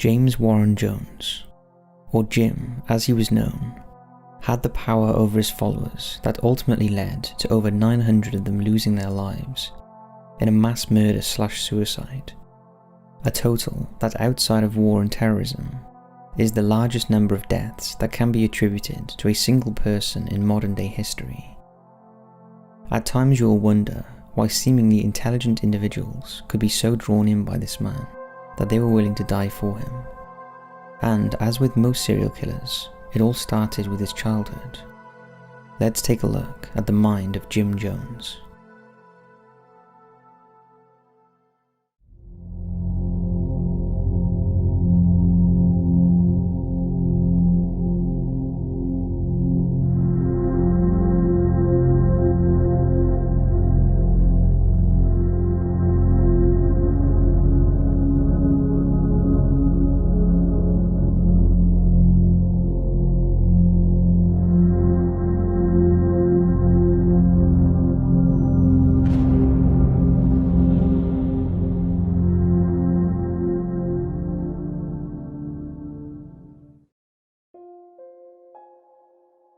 James Warren Jones, or Jim as he was known, had the power over his followers that ultimately led to over 900 of them losing their lives in a mass murder/suicide, a total that outside of war and terrorism is the largest number of deaths that can be attributed to a single person in modern day history. At times you will wonder why seemingly intelligent individuals could be so drawn in by this man that they were willing to die for him. And as with most serial killers, it all started with his childhood. Let's take a look at the mind of Jim Jones.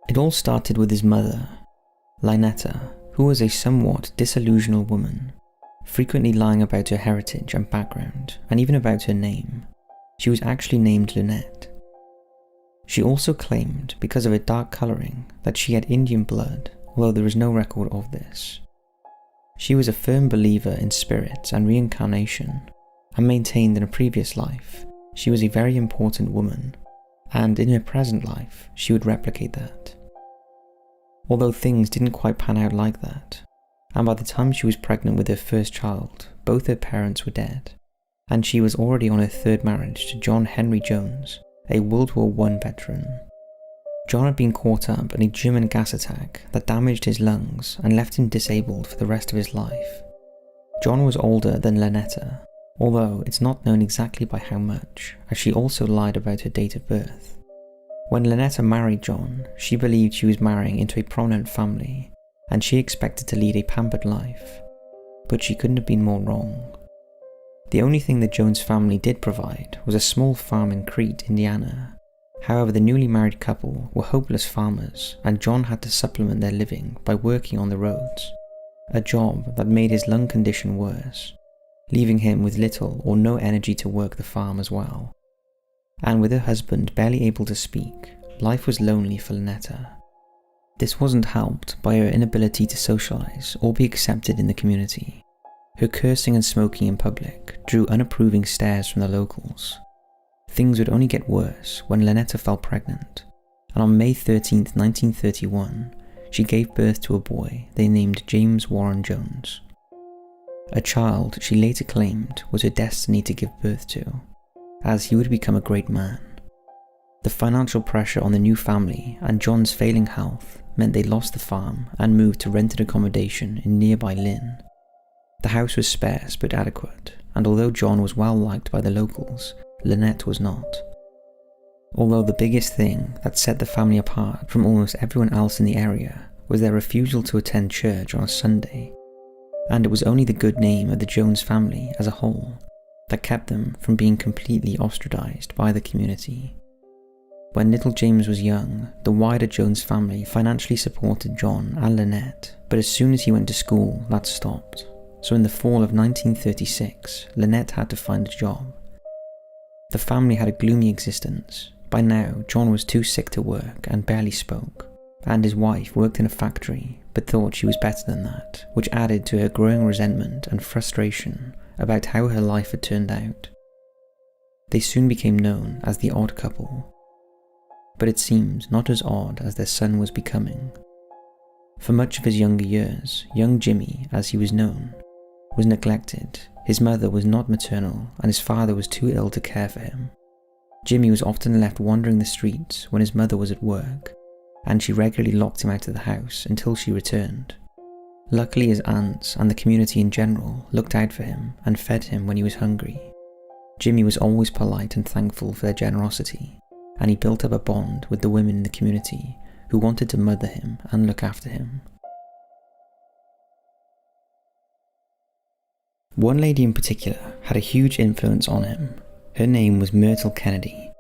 It all started with his mother, Lynetta, who was a somewhat disillusional woman, frequently lying about her heritage and background, and even about her name. She was actually named Lynette. She also claimed, because of her dark colouring, that she had Indian blood, although there is no record of this. She was a firm believer in spirits and reincarnation, and maintained in a previous life she was a very important woman, and in her present life she would replicate that. Although things didn't quite pan out like that, and by the time she was pregnant with her first child, both her parents were dead, and she was already on her third marriage to John Henry Jones, a World War I veteran. John had been caught up in a German gas attack that damaged his lungs and left him disabled for the rest of his life. John was older than Lynetta, although it's not known exactly by how much, as she also lied about her date of birth. When Lynetta married John, she believed she was marrying into a prominent family, and she expected to lead a pampered life, but she couldn't have been more wrong. The only thing the Jones family did provide was a small farm in Crete, Indiana. However, the newly married couple were hopeless farmers, and John had to supplement their living by working on the roads, a job that made his lung condition worse, leaving him with little or no energy to work the farm as well. And with her husband barely able to speak, life was lonely for Lynetta. This wasn't helped by her inability to socialise or be accepted in the community. Her cursing and smoking in public drew unapproving stares from the locals. Things would only get worse when Lynetta fell pregnant, and on May 13, 1931, she gave birth to a boy they named James Warren Jones. A child she later claimed was her destiny to give birth to, as he would become a great man. The financial pressure on the new family and John's failing health meant they lost the farm and moved to rented accommodation in nearby Lynn. The house was sparse but adequate, and although John was well liked by the locals, Lynette was not. Although the biggest thing that set the family apart from almost everyone else in the area was their refusal to attend church on a Sunday, and it was only the good name of the Jones family as a whole that kept them from being completely ostracized by the community. When little James was young, the wider Jones family financially supported John and Lynette, but as soon as he went to school, that stopped. So in the fall of 1936, Lynette had to find a job. The family had a gloomy existence. By now, John was too sick to work and barely spoke, and his wife worked in a factory but thought she was better than that, which added to her growing resentment and frustration about how her life had turned out. They soon became known as the odd couple, but it seemed not as odd as their son was becoming. For much of his younger years, young Jimmy, as he was known, was neglected. His mother was not maternal, and his father was too ill to care for him. Jimmy was often left wandering the streets when his mother was at work, and she regularly locked him out of the house until she returned. Luckily, his aunts and the community in general looked out for him and fed him when he was hungry. Jimmy was always polite and thankful for their generosity, and he built up a bond with the women in the community who wanted to mother him and look after him. One lady in particular had a huge influence on him, Her name was Myrtle Kennedy,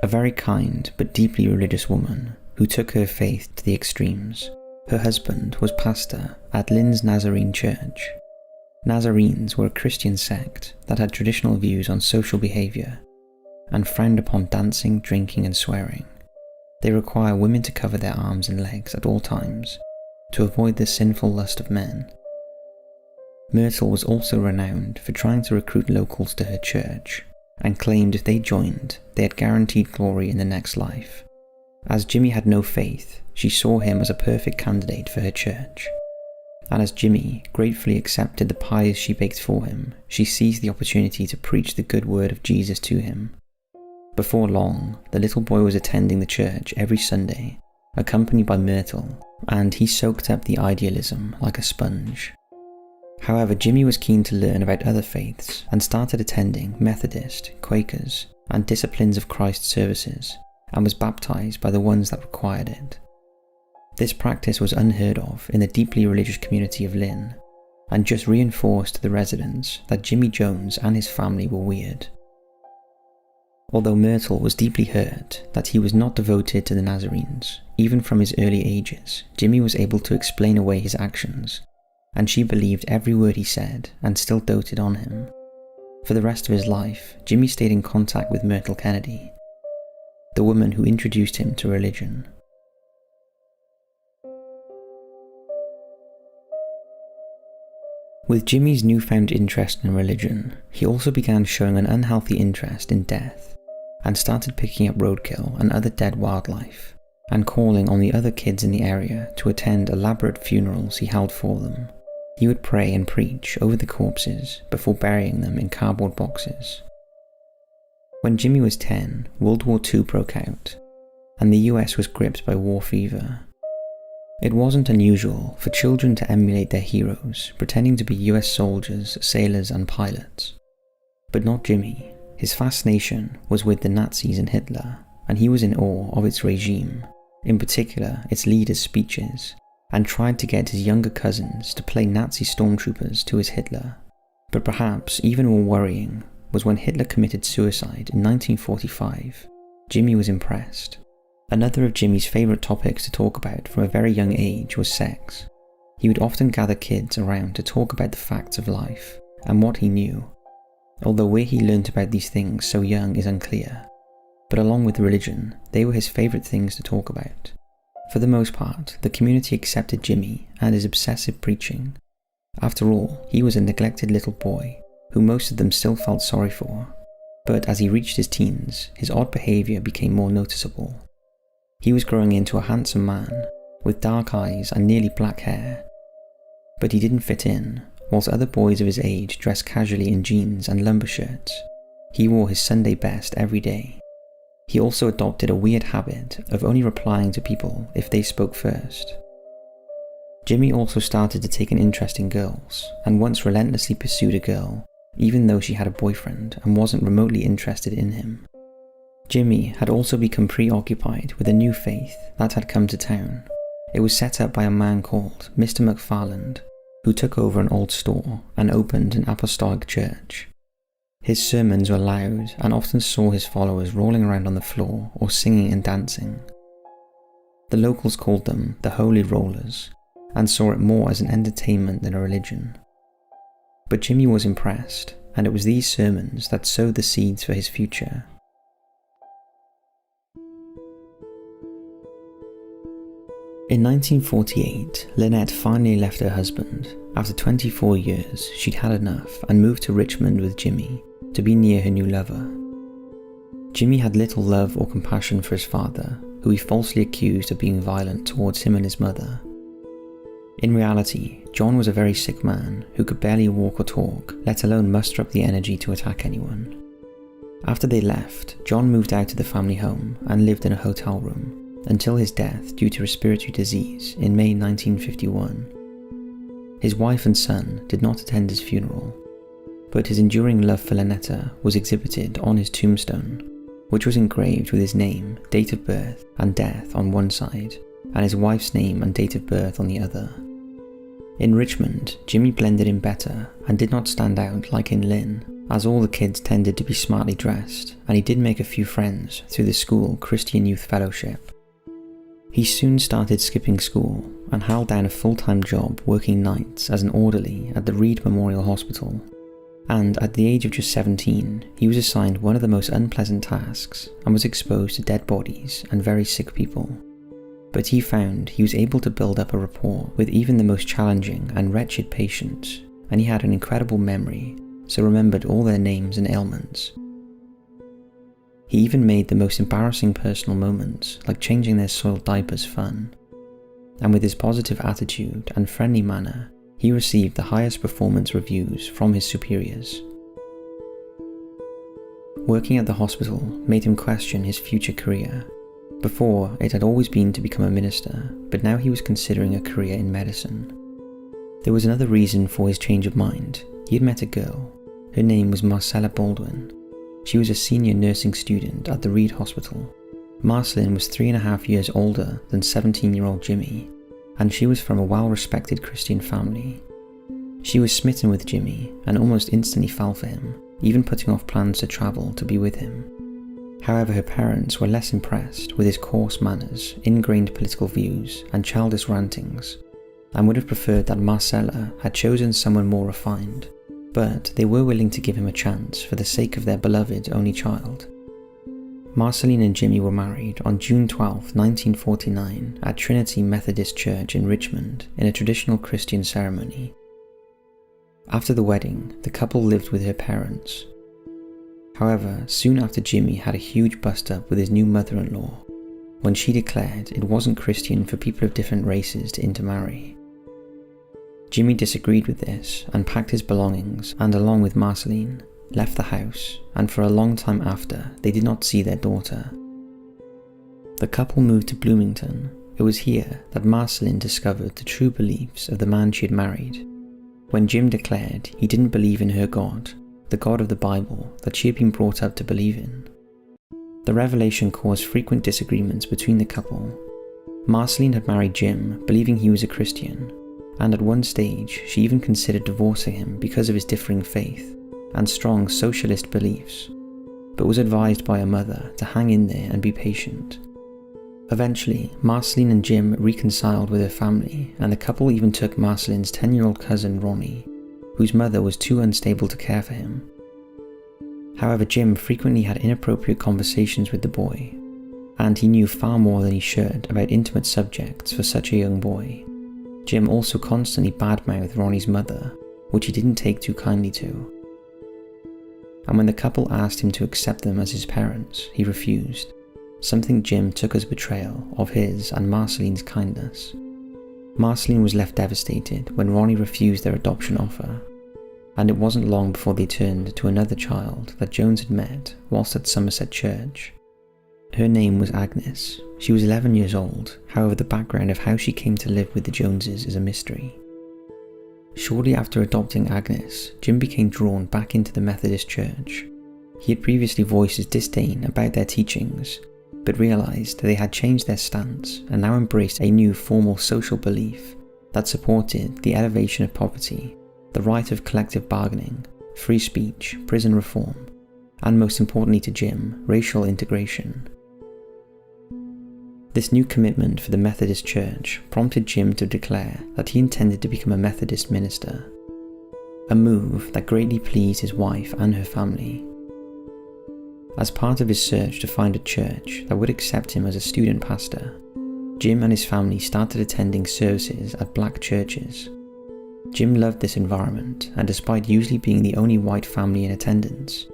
a very kind but deeply religious woman who took her faith to the extremes. Her husband was pastor at Lynn's Nazarene Church. Nazarenes were a Christian sect that had traditional views on social behaviour and frowned upon dancing, drinking and swearing. They require women to cover their arms and legs at all times to avoid the sinful lust of men. Myrtle was also renowned for trying to recruit locals to her church and claimed if they joined, they had guaranteed glory in the next life. As Jimmy had no faith, she saw him as a perfect candidate for her church. And as Jimmy gratefully accepted the pies she baked for him, she seized the opportunity to preach the good word of Jesus to him. Before long, the little boy was attending the church every Sunday, accompanied by Myrtle, and he soaked up the idealism like a sponge. However, Jimmy was keen to learn about other faiths and started attending Methodist, Quakers, and Disciplines of Christ services, and was baptized by the ones that required it. This practice was unheard of in the deeply religious community of Lynn, and just reinforced to the residents that Jimmy Jones and his family were weird. Although Myrtle was deeply hurt that he was not devoted to the Nazarenes, even from his early ages, Jimmy was able to explain away his actions, and she believed every word he said and still doted on him. For the rest of his life, Jimmy stayed in contact with Myrtle Kennedy, the woman who introduced him to religion. With Jimmy's newfound interest in religion, he also began showing an unhealthy interest in death, and started picking up roadkill and other dead wildlife, and calling on the other kids in the area to attend elaborate funerals he held for them. He would pray and preach over the corpses before burying them in cardboard boxes. When Jimmy was 10, World War II broke out, and the US was gripped by war fever. It wasn't unusual for children to emulate their heroes, pretending to be US soldiers, sailors and pilots. But not Jimmy. His fascination was with the Nazis and Hitler, and he was in awe of its regime, in particular its leaders' speeches, and tried to get his younger cousins to play Nazi stormtroopers to his Hitler. But perhaps even more worrying was when Hitler committed suicide in 1945. Jimmy was impressed. Another of Jimmy's favourite topics to talk about from a very young age was sex. He would often gather kids around to talk about the facts of life and what he knew, although where he learnt about these things so young is unclear. But along with religion, they were his favourite things to talk about. For the most part, the community accepted Jimmy and his obsessive preaching. After all, he was a neglected little boy, who most of them still felt sorry for. But as he reached his teens, his odd behaviour became more noticeable. He was growing into a handsome man, with dark eyes and nearly black hair. But he didn't fit in. Whilst other boys of his age dressed casually in jeans and lumber shirts, he wore his Sunday best every day. He also adopted a weird habit of only replying to people if they spoke first. Jimmy also started to take an interest in girls, and once relentlessly pursued a girl, even though she had a boyfriend and wasn't remotely interested in him. Jimmy had also become preoccupied with a new faith that had come to town. It was set up by a man called Mr. McFarland, who took over an old store and opened an apostolic church. His sermons were loud and often saw his followers rolling around on the floor or singing and dancing. The locals called them the Holy Rollers and saw it more as an entertainment than a religion. But Jimmy was impressed, and it was these sermons that sowed the seeds for his future. In 1948, Lynette finally left her husband. After 24 years, she'd had enough and moved to Richmond with Jimmy to be near her new lover. Jimmy had little love or compassion for his father, who he falsely accused of being violent towards him and his mother. In reality, John was a very sick man who could barely walk or talk, let alone muster up the energy to attack anyone. After they left, John moved out to the family home and lived in a hotel room until his death due to respiratory disease in May 1951. His wife and son did not attend his funeral, but his enduring love for Lynetta was exhibited on his tombstone, which was engraved with his name, date of birth and death on one side, and his wife's name and date of birth on the other. In Richmond, Jimmy blended in better and did not stand out like in Lynn, as all the kids tended to be smartly dressed, and he did make a few friends through the school Christian Youth Fellowship. He soon started skipping school and held down a full-time job working nights as an orderly at the Reed Memorial Hospital, and at the age of just 17, he was assigned one of the most unpleasant tasks and was exposed to dead bodies and very sick people. But he found he was able to build up a rapport with even the most challenging and wretched patients, and he had an incredible memory, so remembered all their names and ailments. He even made the most embarrassing personal moments, like changing their soiled diapers, fun. And with his positive attitude and friendly manner, he received the highest performance reviews from his superiors. Working at the hospital made him question his future career. Before, it had always been to become a minister, but now he was considering a career in medicine. There was another reason for his change of mind. He had met a girl. Her name was Marcella Baldwin. She was a senior nursing student at the Reed Hospital. Marceline was 3.5 years older than 17-year-old Jimmy, and she was from a well-respected Christian family. She was smitten with Jimmy and almost instantly fell for him, even putting off plans to travel to be with him. However, her parents were less impressed with his coarse manners, ingrained political views, and childish rantings, and would have preferred that Marcella had chosen someone more refined, but they were willing to give him a chance for the sake of their beloved only child. Marceline and Jimmy were married on June 12, 1949 at Trinity Methodist Church in Richmond in a traditional Christian ceremony. After the wedding, the couple lived with her parents. However, soon after, Jimmy had a huge bust-up with his new mother-in-law, when she declared it wasn't Christian for people of different races to intermarry. Jimmy disagreed with this and packed his belongings and, along with Marceline, left the house, and for a long time after, they did not see their daughter. The couple moved to Bloomington. It was here that Marceline discovered the true beliefs of the man she had married, when Jim declared he didn't believe in her God, the God of the Bible that she had been brought up to believe in. The revelation caused frequent disagreements between the couple. Marceline had married Jim believing he was a Christian, and at one stage she even considered divorcing him because of his differing faith and strong socialist beliefs, but was advised by her mother to hang in there and be patient. Eventually, Marceline and Jim reconciled with her family, and the couple even took Marceline's 10-year-old cousin Ronnie, whose mother was too unstable to care for him. However, Jim frequently had inappropriate conversations with the boy, and he knew far more than he should about intimate subjects for such a young boy. Jim also constantly badmouthed Ronnie's mother, which he didn't take too kindly to. And when the couple asked him to accept them as his parents, he refused, something Jim took as betrayal of his and Marceline's kindness. Marceline was left devastated when Ronnie refused their adoption offer, and it wasn't long before they turned to another child that Jones had met whilst at Somerset Church. Her name was Agnes. She was 11 years old, however the background of how she came to live with the Joneses is a mystery. Shortly after adopting Agnes, Jim became drawn back into the Methodist Church. He had previously voiced his disdain about their teachings, but realised that they had changed their stance and now embraced a new formal social belief that supported the elevation of poverty, the right of collective bargaining, free speech, prison reform, and most importantly to Jim, racial integration. This new commitment for the Methodist Church prompted Jim to declare that he intended to become a Methodist minister, a move that greatly pleased his wife and her family. As part of his search to find a church that would accept him as a student pastor, Jim and his family started attending services at black churches. Jim loved this environment, and despite usually being the only white family in attendance,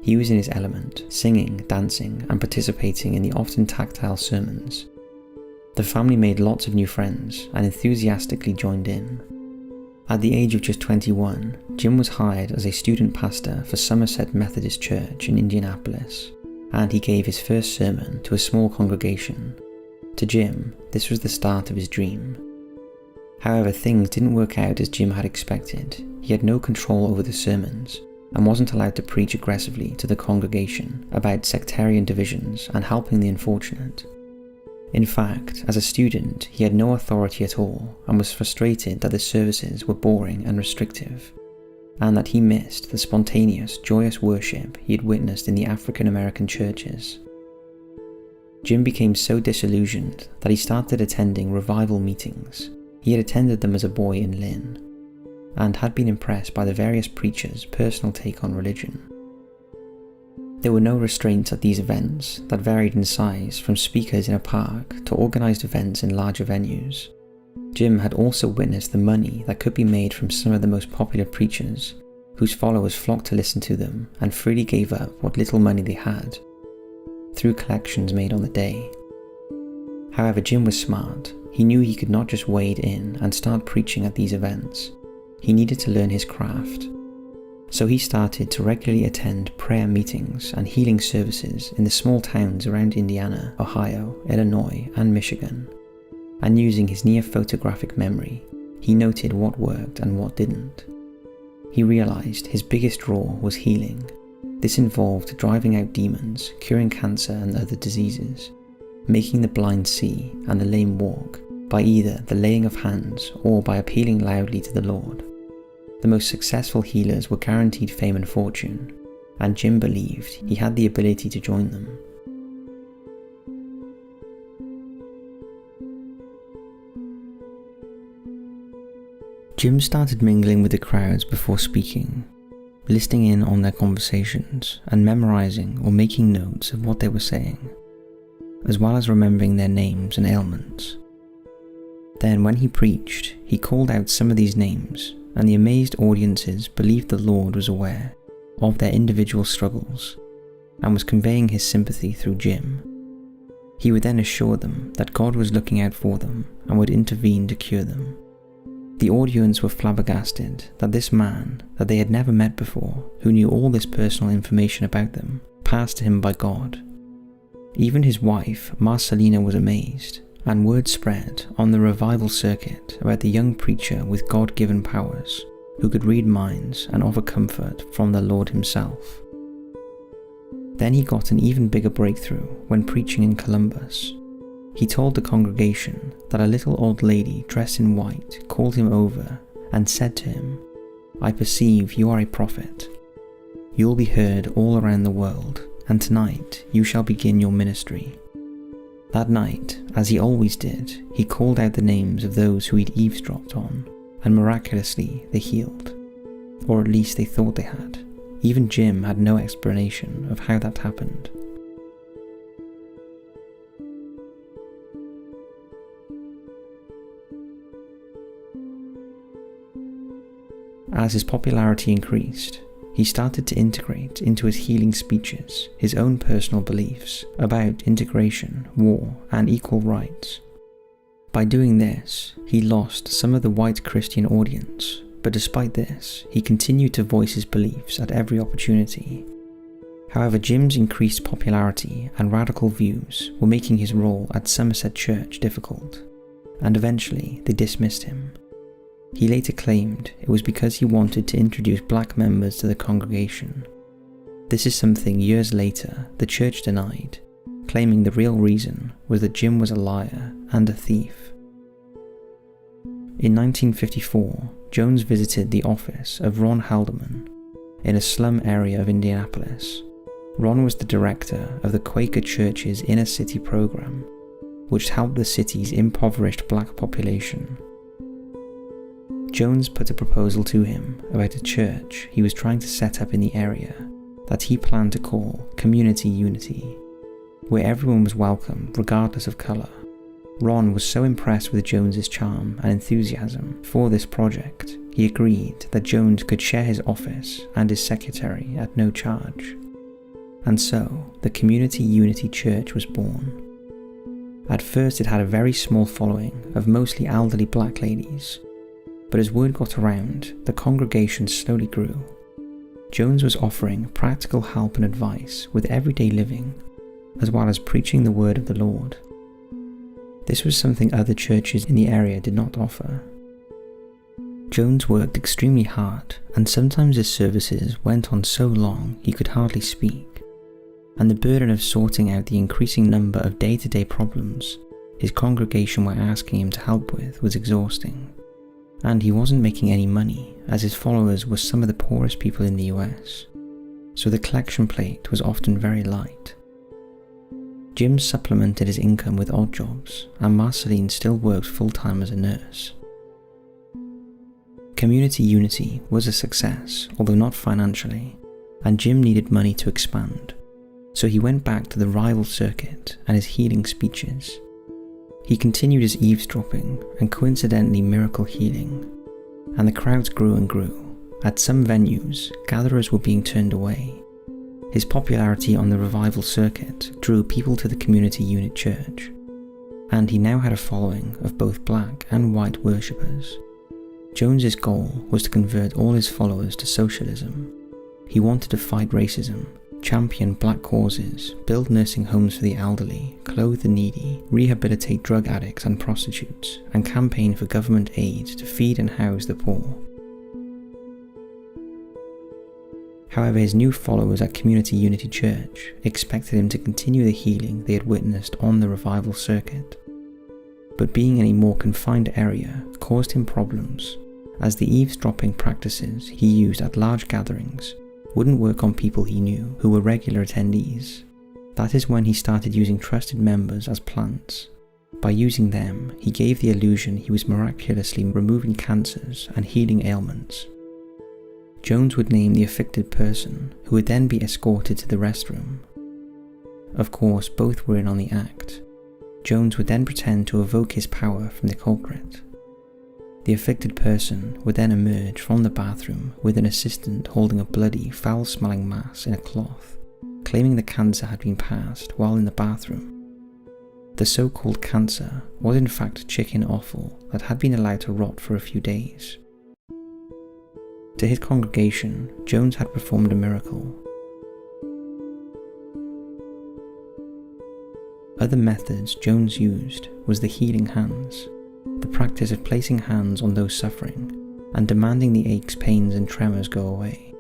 he was in his element, singing, dancing, and participating in the often tactile sermons. The family made lots of new friends and enthusiastically joined in. At the age of just 21, Jim was hired as a student pastor for Somerset Methodist Church in Indianapolis, and he gave his first sermon to a small congregation. To Jim, this was the start of his dream. However, things didn't work out as Jim had expected. He had no control over the sermons, and wasn't allowed to preach aggressively to the congregation about sectarian divisions and helping the unfortunate. In fact, as a student, he had no authority at all and was frustrated that the services were boring and restrictive. and that he missed the spontaneous, joyous worship he had witnessed in the African American churches. Jim became so disillusioned that he started attending revival meetings. He had attended them as a boy in Lynn, and had been impressed by the various preachers' personal take on religion. There were no restraints at these events that varied in size from speakers in a park to organised events in larger venues. Jim had also witnessed the money that could be made from some of the most popular preachers, whose followers flocked to listen to them and freely gave up what little money they had, through collections made on the day. However, Jim was smart. He knew he could not just wade in and start preaching at these events. He needed to learn his craft. So he started to regularly attend prayer meetings and healing services in the small towns around Indiana, Ohio, Illinois, and Michigan. And using his near photographic memory, he noted what worked and what didn't. He realized his biggest draw was healing. This involved driving out demons, curing cancer and other diseases, making the blind see and the lame walk by either the laying of hands or by appealing loudly to the Lord. The most successful healers were guaranteed fame and fortune, and Jim believed he had the ability to join them. Jim started mingling with the crowds before speaking, listening in on their conversations and memorizing or making notes of what they were saying, as well as remembering their names and ailments. Then when he preached, he called out some of these names, and the amazed audiences believed the Lord was aware of their individual struggles and was conveying his sympathy through Jim. He would then assure them that God was looking out for them and would intervene to cure them. The audience were flabbergasted that this man, that they had never met before, who knew all this personal information about them, passed to him by God. Even his wife, Marcelina, was amazed, and word spread on the revival circuit about the young preacher with God-given powers, who could read minds and offer comfort from the Lord himself. Then he got an even bigger breakthrough when preaching in Columbus. He told the congregation that a little old lady dressed in white called him over and said to him, "I perceive you are a prophet. You will be heard all around the world, and tonight you shall begin your ministry." That night, as he always did, he called out the names of those who he'd eavesdropped on, and miraculously they healed. Or at least they thought they had. Even Jim had no explanation of how that happened. As his popularity increased, he started to integrate into his healing speeches his own personal beliefs about integration, war, and equal rights. By doing this, he lost some of the white Christian audience, but despite this, he continued to voice his beliefs at every opportunity. However, Jim's increased popularity and radical views were making his role at Somerset Church difficult, and eventually they dismissed him. He later claimed it was because he wanted to introduce black members to the congregation. This is something years later the church denied, claiming the real reason was that Jim was a liar and a thief. In 1954, Jones visited the office of Ron Haldeman in a slum area of Indianapolis. Ron was the director of the Quaker Church's Inner City program, which helped the city's impoverished black population. Jones put a proposal to him about a church he was trying to set up in the area that he planned to call Community Unity, where everyone was welcome regardless of colour. Ron was so impressed with Jones's charm and enthusiasm for this project, he agreed that Jones could share his office and his secretary at no charge. And so, the Community Unity Church was born. At first it had a very small following of mostly elderly black ladies, but as word got around, the congregation slowly grew. Jones was offering practical help and advice with everyday living, as well as preaching the word of the Lord. This was something other churches in the area did not offer. Jones worked extremely hard, and sometimes his services went on so long he could hardly speak, and the burden of sorting out the increasing number of day-to-day problems his congregation were asking him to help with was exhausting. And he wasn't making any money as his followers were some of the poorest people in the US, so the collection plate was often very light. Jim supplemented his income with odd jobs, and Marceline still worked full-time as a nurse. Community Unity was a success, although not financially, and Jim needed money to expand, so he went back to the rival circuit and his healing speeches. He continued his eavesdropping and coincidentally miracle healing, and the crowds grew and grew. At some venues, gatherers were being turned away. His popularity on the revival circuit drew people to the Community Unit Church, and he now had a following of both black and white worshippers. Jones's goal was to convert all his followers to socialism. He wanted to fight racism, champion black causes, build nursing homes for the elderly, clothe the needy, rehabilitate drug addicts and prostitutes, and campaign for government aid to feed and house the poor. However, his new followers at Community Unity Church expected him to continue the healing they had witnessed on the revival circuit. But being in a more confined area caused him problems, as the eavesdropping practices he used at large gatherings wouldn't work on people he knew who were regular attendees. That is when he started using trusted members as plants. By using them, he gave the illusion he was miraculously removing cancers and healing ailments. Jones would name the affected person, who would then be escorted to the restroom. Of course, both were in on the act. Jones would then pretend to evoke his power from the culprit. The affected person would then emerge from the bathroom with an assistant holding a bloody, foul-smelling mass in a cloth, claiming the cancer had been passed while in the bathroom. The so-called cancer was in fact chicken offal that had been allowed to rot for a few days. To his congregation, Jones had performed a miracle. Other methods Jones used was the healing hands, the practice of placing hands on those suffering and demanding the aches, pains and tremors go away.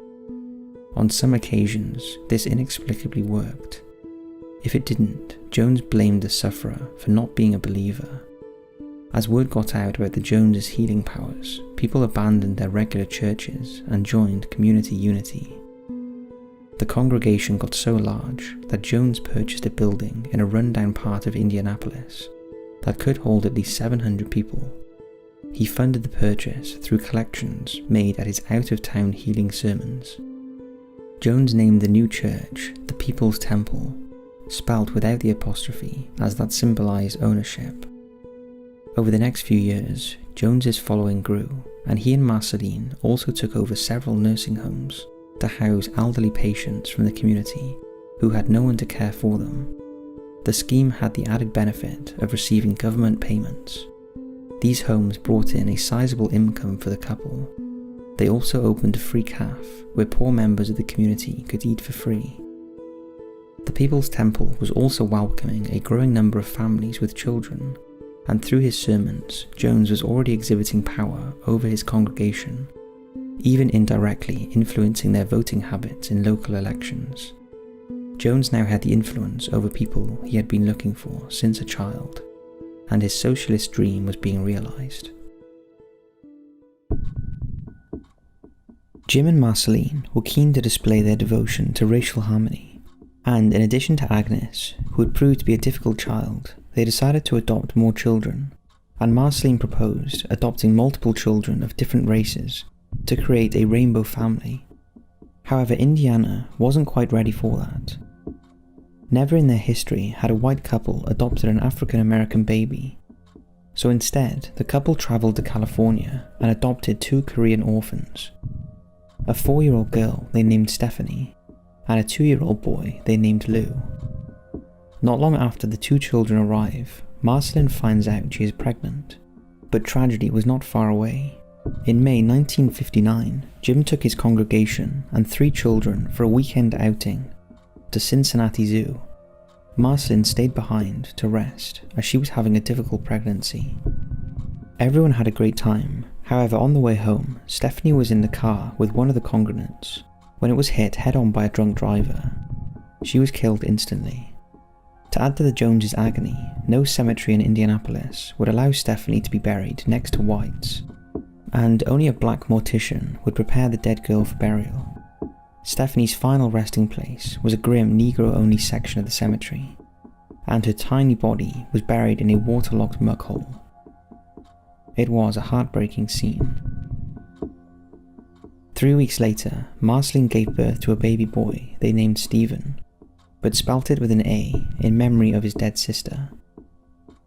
On some occasions, this inexplicably worked. If it didn't, Jones blamed the sufferer for not being a believer. As word got out about the Joneses' healing powers, people abandoned their regular churches and joined Community Unity. The congregation got so large that Jones purchased a building in a rundown part of Indianapolis that could hold at least 700 people. He funded the purchase through collections made at his out-of-town healing sermons. Jones named the new church the People's Temple, spelt without the apostrophe, as that symbolized ownership. Over the next few years, Jones's following grew, and he and Marceline also took over several nursing homes to house elderly patients from the community who had no one to care for them. The scheme had the added benefit of receiving government payments. These homes brought in a sizable income for the couple. They also opened a free cafe where poor members of the community could eat for free. The People's Temple was also welcoming a growing number of families with children, and through his sermons, Jones was already exhibiting power over his congregation, even indirectly influencing their voting habits in local elections. Jones now had the influence over people he had been looking for since a child, and his socialist dream was being realized. Jim and Marceline were keen to display their devotion to racial harmony, and in addition to Agnes, who had proved to be a difficult child, they decided to adopt more children, and Marceline proposed adopting multiple children of different races to create a rainbow family. However, Indiana wasn't quite ready for that. Never in their history had a white couple adopted an African American baby, so instead the couple traveled to California and adopted 2 Korean orphans, a 4-year-old girl they named Stephanie, and a 2-year-old boy they named Lou. Not long after the 2 children arrive, Marceline finds out she is pregnant, but tragedy was not far away. In May 1959, Jim took his congregation and 3 children for a weekend outing to Cincinnati Zoo. Marceline stayed behind to rest as she was having a difficult pregnancy. Everyone had a great time. However, on the way home, Stephanie was in the car with one of the congregants when it was hit head-on by a drunk driver. She was killed instantly. To add to the Joneses' agony, no cemetery in Indianapolis would allow Stephanie to be buried next to whites. and only a black mortician would prepare the dead girl for burial. Stephanie's final resting place was a grim Negro-only section of the cemetery, and her tiny body was buried in a waterlogged muck hole. It was a heartbreaking scene. 3 weeks later, Marceline gave birth to a baby boy they named Stephen, but spelt it with an A in memory of his dead sister.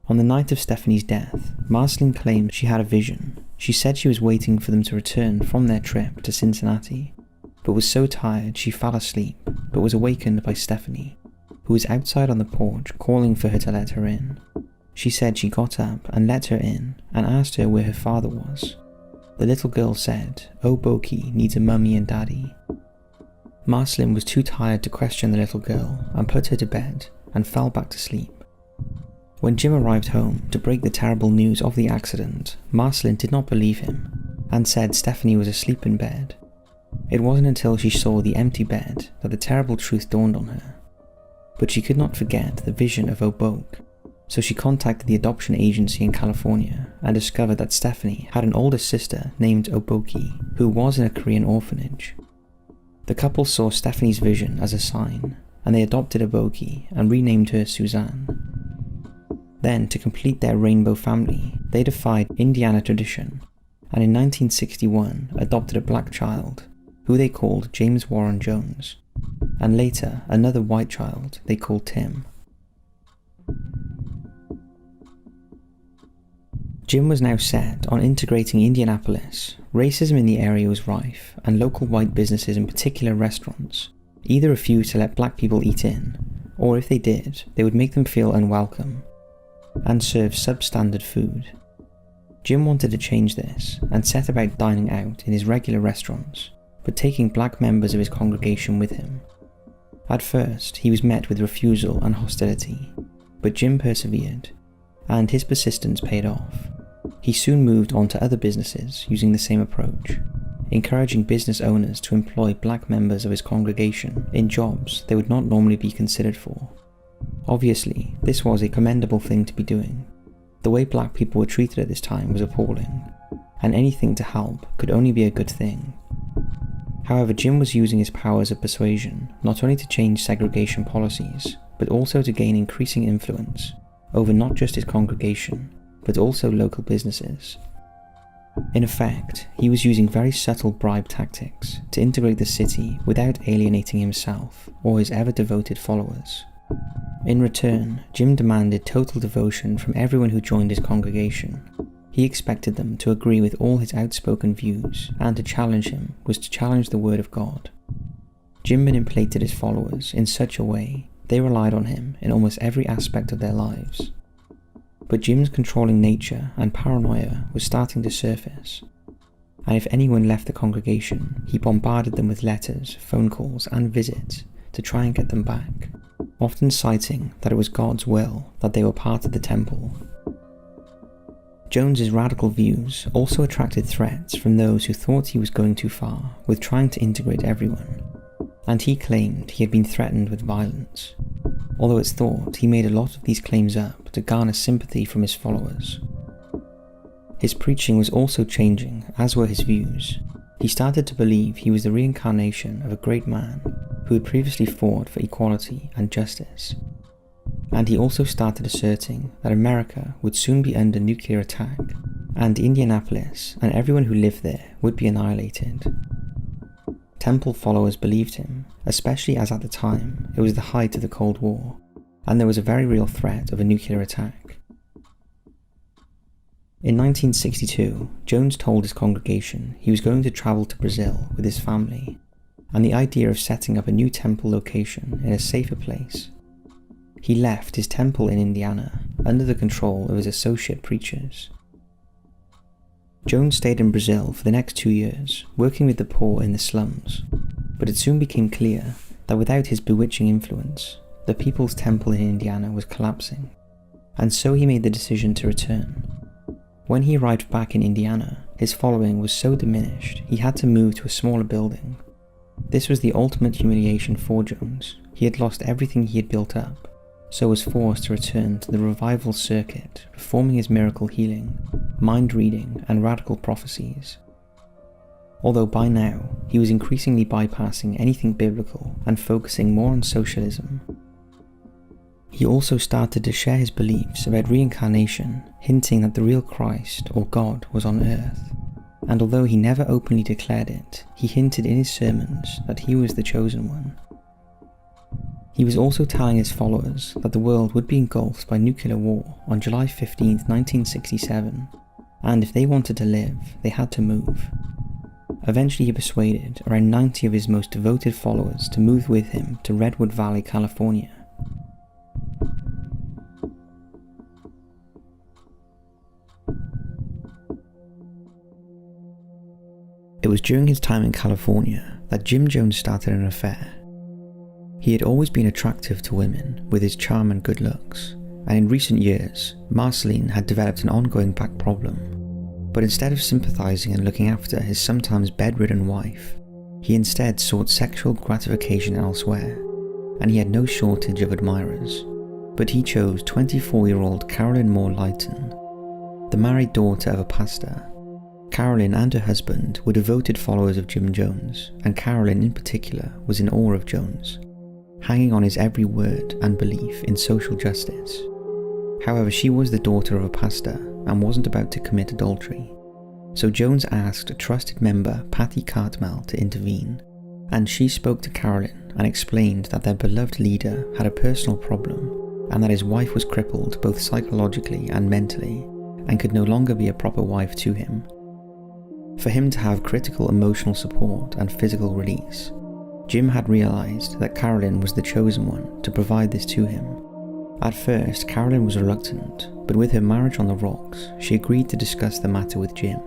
On the night of Stephanie's death, Marceline claimed she had a vision. She said she was waiting for them to return from their trip to Cincinnati, but was so tired she fell asleep, but was awakened by Stephanie, who was outside on the porch calling for her to let her in. She said she got up and let her in and asked her where her father was. The little girl said, "Oh, Boki needs a mummy and daddy." Marceline was too tired to question the little girl and put her to bed and fell back to sleep. When Jim arrived home to break the terrible news of the accident, Marceline did not believe him and said Stephanie was asleep in bed. It wasn't until she saw the empty bed that the terrible truth dawned on her. But she could not forget the vision of Obok, so she contacted the adoption agency in California and discovered that Stephanie had an older sister named Oboki, who was in a Korean orphanage. The couple saw Stephanie's vision as a sign, and they adopted Oboki and renamed her Suzanne. Then, to complete their rainbow family, they defied Indiana tradition, and in 1961 adopted a black child, who they called James Warren Jones, and later another white child they called Tim. Jim was now set on integrating Indianapolis. Racism in the area was rife, and local white businesses, in particular restaurants, either refused to let black people eat in, or if they did, they would make them feel unwelcome, and serve substandard food. Jim wanted to change this, and set about dining out in his regular restaurants, but taking black members of his congregation with him. At first, he was met with refusal and hostility, but Jim persevered, and his persistence paid off. He soon moved on to other businesses using the same approach, encouraging business owners to employ black members of his congregation in jobs they would not normally be considered for. Obviously, this was a commendable thing to be doing. The way black people were treated at this time was appalling, and anything to help could only be a good thing. However, Jim was using his powers of persuasion not only to change segregation policies, but also to gain increasing influence over not just his congregation, but also local businesses. In effect, he was using very subtle bribe tactics to integrate the city without alienating himself or his ever-devoted followers. In return, Jim demanded total devotion from everyone who joined his congregation. He expected them to agree with all his outspoken views, and to challenge him was to challenge the word of God. Jim manipulated his followers in such a way they relied on him in almost every aspect of their lives. But Jim's controlling nature and paranoia was starting to surface, and if anyone left the congregation, he bombarded them with letters, phone calls, and visits to try and get them back, often citing that it was God's will that they were part of the temple. Jones's radical views also attracted threats from those who thought he was going too far with trying to integrate everyone, and he claimed he had been threatened with violence, although it's thought he made a lot of these claims up to garner sympathy from his followers. His preaching was also changing, as were his views. He started to believe he was the reincarnation of a great man who had previously fought for equality and justice. And he also started asserting that America would soon be under nuclear attack, and Indianapolis and everyone who lived there would be annihilated. Temple followers believed him, especially as at the time it was the height of the Cold War, and there was a very real threat of a nuclear attack. In 1962, Jones told his congregation he was going to travel to Brazil with his family, and the idea of setting up a new temple location in a safer place. He left his temple in Indiana under the control of his associate preachers. Jones stayed in Brazil for the next 2 years, working with the poor in the slums, but it soon became clear that without his bewitching influence, the People's Temple in Indiana was collapsing, and so he made the decision to return. When he arrived back in Indiana, his following was so diminished he had to move to a smaller building. This was the ultimate humiliation for Jones. He had lost everything he had built up, so was forced to return to the revival circuit, performing his miracle healing, mind reading, and radical prophecies. Although by now, he was increasingly bypassing anything biblical and focusing more on socialism. He also started to share his beliefs about reincarnation, hinting that the real Christ, or God, was on earth. And although he never openly declared it, he hinted in his sermons that he was the chosen one. He was also telling his followers that the world would be engulfed by nuclear war on July 15, 1967, and if they wanted to live, they had to move. Eventually he persuaded around 90 of his most devoted followers to move with him to Redwood Valley, California. It was during his time in California that Jim Jones started an affair. He had always been attractive to women with his charm and good looks, and in recent years, Marceline had developed an ongoing back problem. But instead of sympathizing and looking after his sometimes bedridden wife, he instead sought sexual gratification elsewhere, and he had no shortage of admirers. But he chose 24-year-old Carolyn Moore Lighton, the married daughter of a pastor. Carolyn and her husband were devoted followers of Jim Jones, and Carolyn in particular was in awe of Jones, hanging on his every word and belief in social justice. However, she was the daughter of a pastor and wasn't about to commit adultery, so Jones asked a trusted member, Patty Cartmel, to intervene, and she spoke to Carolyn and explained that their beloved leader had a personal problem and that his wife was crippled both psychologically and mentally and could no longer be a proper wife to him. For him to have critical emotional support and physical release, Jim had realized that Carolyn was the chosen one to provide this to him. At first, Carolyn was reluctant, but with her marriage on the rocks, she agreed to discuss the matter with Jim.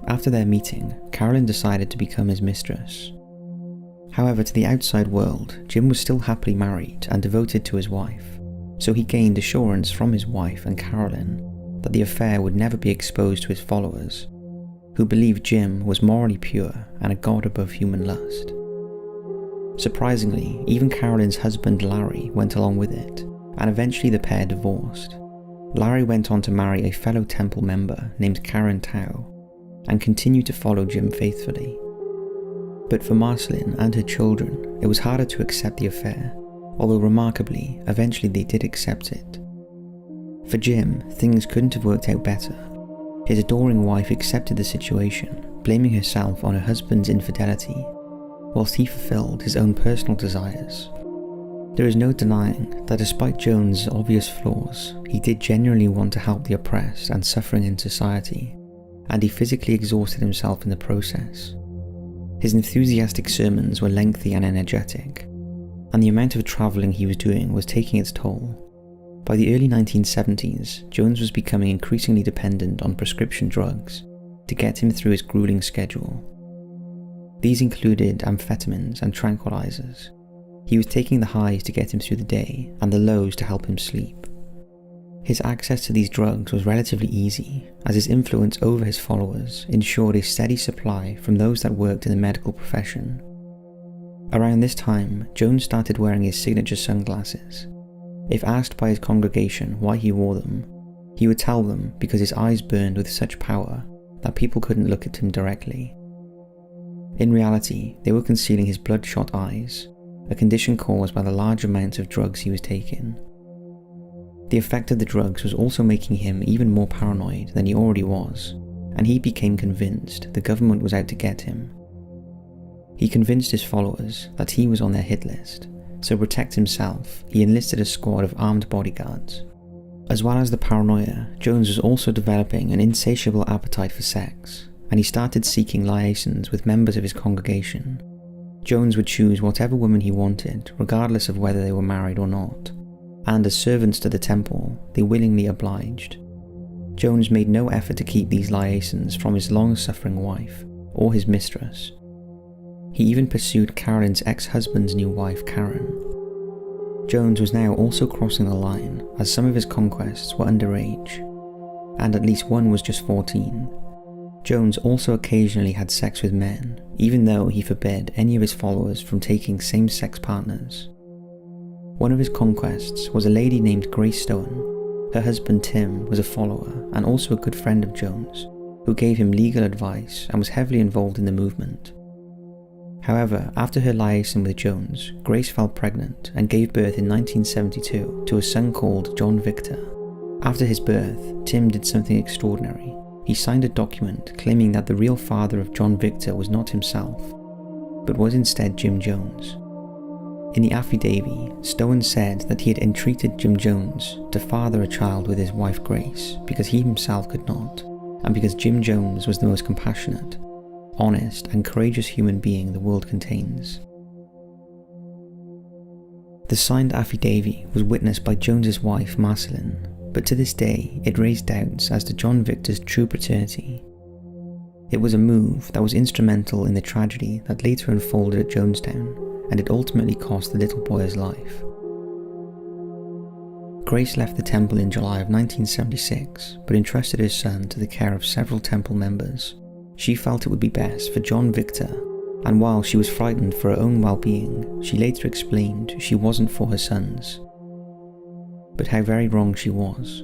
After their meeting, Carolyn decided to become his mistress. However, to the outside world, Jim was still happily married and devoted to his wife, so he gained assurance from his wife and Carolyn that the affair would never be exposed to his followers, who believed Jim was morally pure and a god above human lust. Surprisingly, even Carolyn's husband Larry went along with it, and eventually the pair divorced. Larry went on to marry a fellow temple member named Karen Tao, and continued to follow Jim faithfully. But for Marceline and her children, it was harder to accept the affair, although remarkably, eventually they did accept it. For Jim, things couldn't have worked out better. His adoring wife accepted the situation, blaming herself on her husband's infidelity, whilst he fulfilled his own personal desires. There is no denying that despite Jones' obvious flaws, he did genuinely want to help the oppressed and suffering in society, and he physically exhausted himself in the process. His enthusiastic sermons were lengthy and energetic, and the amount of travelling he was doing was taking its toll. By the early 1970s, Jones was becoming increasingly dependent on prescription drugs to get him through his grueling schedule. These included amphetamines and tranquilizers. He was taking the highs to get him through the day and the lows to help him sleep. His access to these drugs was relatively easy, as his influence over his followers ensured a steady supply from those that worked in the medical profession. Around this time, Jones started wearing his signature sunglasses. If asked by his congregation why he wore them, he would tell them because his eyes burned with such power that people couldn't look at him directly. In reality, they were concealing his bloodshot eyes, a condition caused by the large amounts of drugs he was taking. The effect of the drugs was also making him even more paranoid than he already was, and he became convinced the government was out to get him. He convinced his followers that he was on their hit list, so to protect himself, he enlisted a squad of armed bodyguards. As well as the paranoia, Jones was also developing an insatiable appetite for sex, and he started seeking liaisons with members of his congregation. Jones would choose whatever woman he wanted, regardless of whether they were married or not, and as servants to the temple, they willingly obliged. Jones made no effort to keep these liaisons from his long-suffering wife, or his mistress. He even pursued Carolyn's ex-husband's new wife, Karen. Jones was now also crossing the line, as some of his conquests were underage, and at least one was just 14. Jones also occasionally had sex with men, even though he forbade any of his followers from taking same-sex partners. One of his conquests was a lady named Grace Stone, Her husband Tim was a follower and also a good friend of Jones, who gave him legal advice and was heavily involved in the movement. However, after her liaison with Jones, Grace fell pregnant and gave birth in 1972 to a son called John Victor. After his birth, Tim did something extraordinary. He signed a document claiming that the real father of John Victor was not himself, but was instead Jim Jones. In the affidavit, Stone said that he had entreated Jim Jones to father a child with his wife Grace because he himself could not, and because Jim Jones was the most compassionate, honest and courageous human being the world contains. The signed affidavit was witnessed by Jones's wife Marceline, but to this day it raised doubts as to John Victor's true paternity. It was a move that was instrumental in the tragedy that later unfolded at Jonestown, and it ultimately cost the little boy his life. Grace left the temple in July of 1976, but entrusted her son to the care of several temple members. She felt it would be best for John Victor, and while she was frightened for her own well-being, she later explained she wasn't for her sons. But how very wrong she was.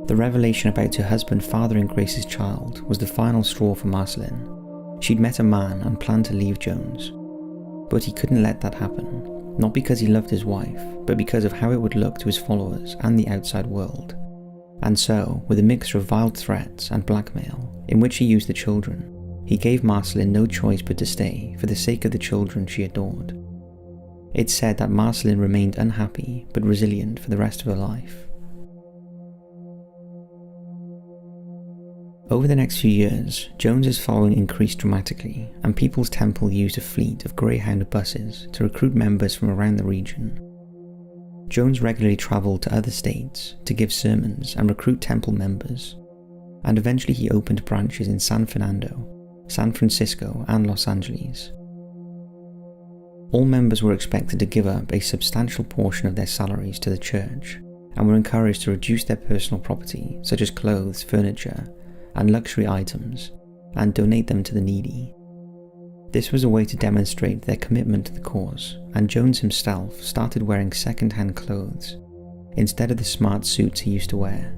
The revelation about her husband fathering Grace's child was the final straw for Marceline. She'd met a man and planned to leave Jones, but he couldn't let that happen, not because he loved his wife, but because of how it would look to his followers and the outside world. And so, with a mixture of vile threats and blackmail, in which he used the children, he gave Marceline no choice but to stay for the sake of the children she adored. It's said that Marceline remained unhappy but resilient for the rest of her life. Over the next few years, Jones's following increased dramatically, and People's Temple used a fleet of Greyhound buses to recruit members from around the region. Jones regularly travelled to other states to give sermons and recruit temple members, and eventually he opened branches in San Fernando, San Francisco and Los Angeles. All members were expected to give up a substantial portion of their salaries to the church, and were encouraged to reduce their personal property, such as clothes, furniture, and luxury items, and donate them to the needy. This was a way to demonstrate their commitment to the cause, and Jones himself started wearing second-hand clothes, instead of the smart suits he used to wear.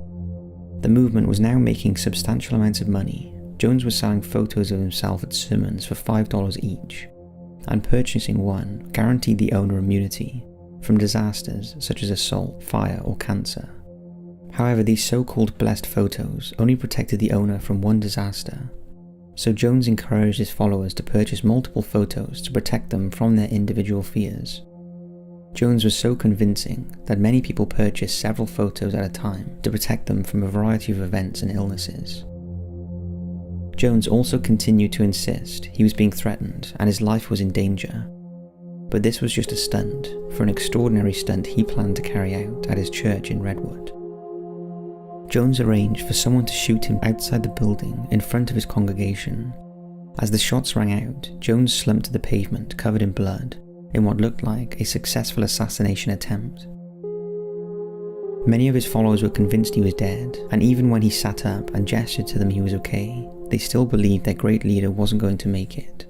The movement was now making substantial amounts of money. Jones was selling photos of himself at sermons for $5 each, and purchasing one guaranteed the owner immunity from disasters such as assault, fire, or cancer. However, these so-called blessed photos only protected the owner from one disaster, so Jones encouraged his followers to purchase multiple photos to protect them from their individual fears. Jones was so convincing that many people purchased several photos at a time to protect them from a variety of events and illnesses. Jones also continued to insist he was being threatened and his life was in danger, but this was just a stunt for an extraordinary stunt he planned to carry out at his church in Redwood. Jones arranged for someone to shoot him outside the building in front of his congregation. As the shots rang out, Jones slumped to the pavement covered in blood in what looked like a successful assassination attempt. Many of his followers were convinced he was dead, and even when he sat up and gestured to them he was okay, they still believed their great leader wasn't going to make it.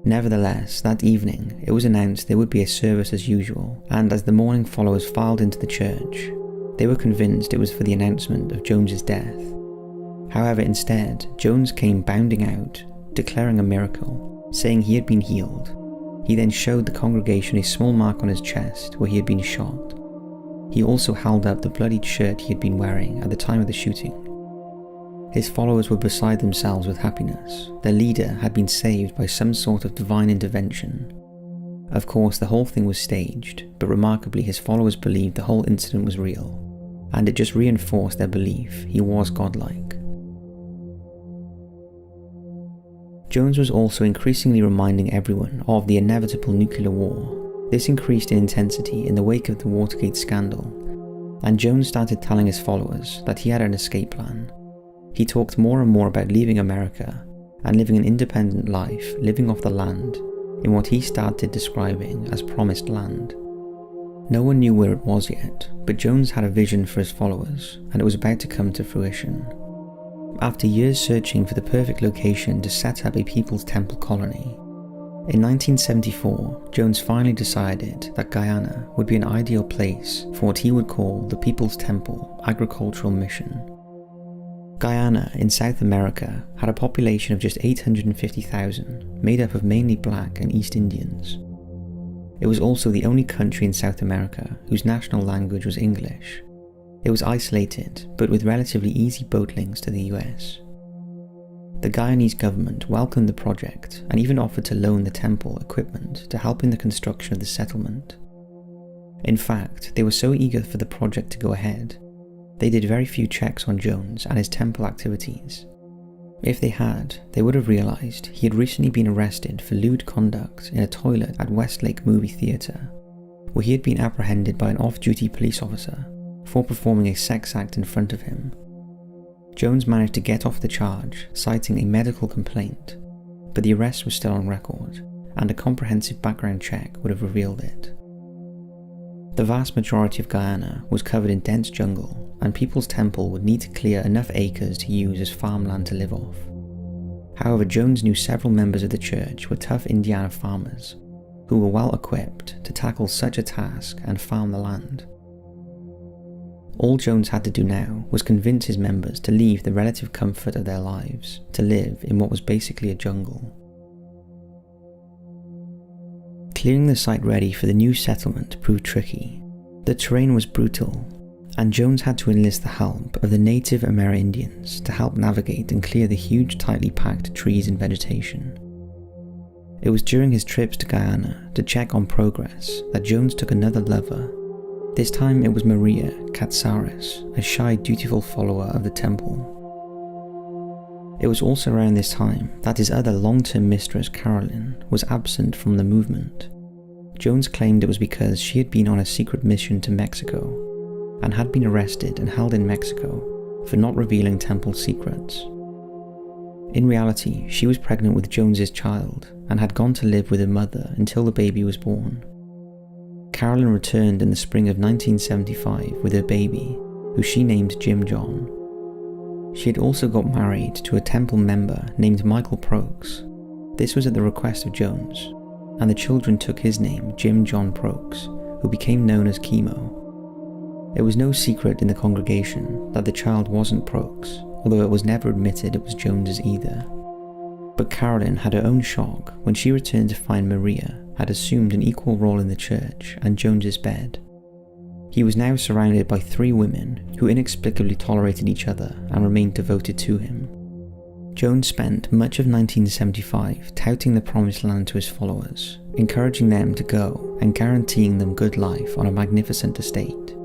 Nevertheless, that evening it was announced there would be a service as usual, and as the mourning followers filed into the church, they were convinced it was for the announcement of Jones's death. However, instead, Jones came bounding out, declaring a miracle, saying he had been healed. He then showed the congregation a small mark on his chest where he had been shot. He also held up the bloodied shirt he had been wearing at the time of the shooting. His followers were beside themselves with happiness. Their leader had been saved by some sort of divine intervention. Of course, the whole thing was staged, but remarkably his followers believed the whole incident was real, and it just reinforced their belief he was godlike. Jones was also increasingly reminding everyone of the inevitable nuclear war. This increased in intensity in the wake of the Watergate scandal, and Jones started telling his followers that he had an escape plan. He talked more and more about leaving America and living an independent life, living off the land, in what he started describing as promised land. No one knew where it was yet, but Jones had a vision for his followers, and it was about to come to fruition. After years searching for the perfect location to set up a People's Temple colony, In 1974, Jones finally decided that Guyana would be an ideal place for what he would call the People's Temple agricultural mission. Guyana in South America had a population of just 850,000, made up of mainly black and East Indians. It was also the only country in South America whose national language was English. It was isolated, but with relatively easy boat links to the US. The Guyanese government welcomed the project and even offered to loan the temple equipment to help in the construction of the settlement. In fact, they were so eager for the project to go ahead, they did very few checks on Jones and his temple activities. If they had, they would have realised he had recently been arrested for lewd conduct in a toilet at Westlake Movie Theatre, where he had been apprehended by an off-duty police officer for performing a sex act in front of him. Jones managed to get off the charge, citing a medical complaint, but the arrest was still on record, and a comprehensive background check would have revealed it. The vast majority of Guyana was covered in dense jungle, and People's Temple would need to clear enough acres to use as farmland to live off. However, Jones knew several members of the church were tough Indiana farmers, who were well equipped to tackle such a task and farm the land. All Jones had to do now was convince his members to leave the relative comfort of their lives to live in what was basically a jungle. Clearing the site ready for the new settlement proved tricky. The terrain was brutal, and Jones had to enlist the help of the native Amerindians to help navigate and clear the huge tightly packed trees and vegetation. It was during his trips to Guyana to check on progress that Jones took another lover. This time it was Maria Katsaris, a shy, dutiful follower of the temple. It was also around this time that his other long-term mistress, Carolyn, was absent from the movement. Jones claimed it was because she had been on a secret mission to Mexico and had been arrested and held in Mexico for not revealing temple secrets. In reality, she was pregnant with Jones's child and had gone to live with her mother until the baby was born. Carolyn returned in the spring of 1975 with her baby, who she named Jim John. She had also got married to a temple member named Michael Prokes. This was at the request of Jones, and the children took his name, Jim John Prokes, who became known as Chemo. It was no secret in the congregation that the child wasn't Prokes, although it was never admitted it was Jones's either. But Carolyn had her own shock when she returned to find Maria had assumed an equal role in the church and Jones's bed. He was now surrounded by 3 women who inexplicably tolerated each other and remained devoted to him. Jones spent much of 1975 touting the promised land to his followers, encouraging them to go and guaranteeing them good life on a magnificent estate.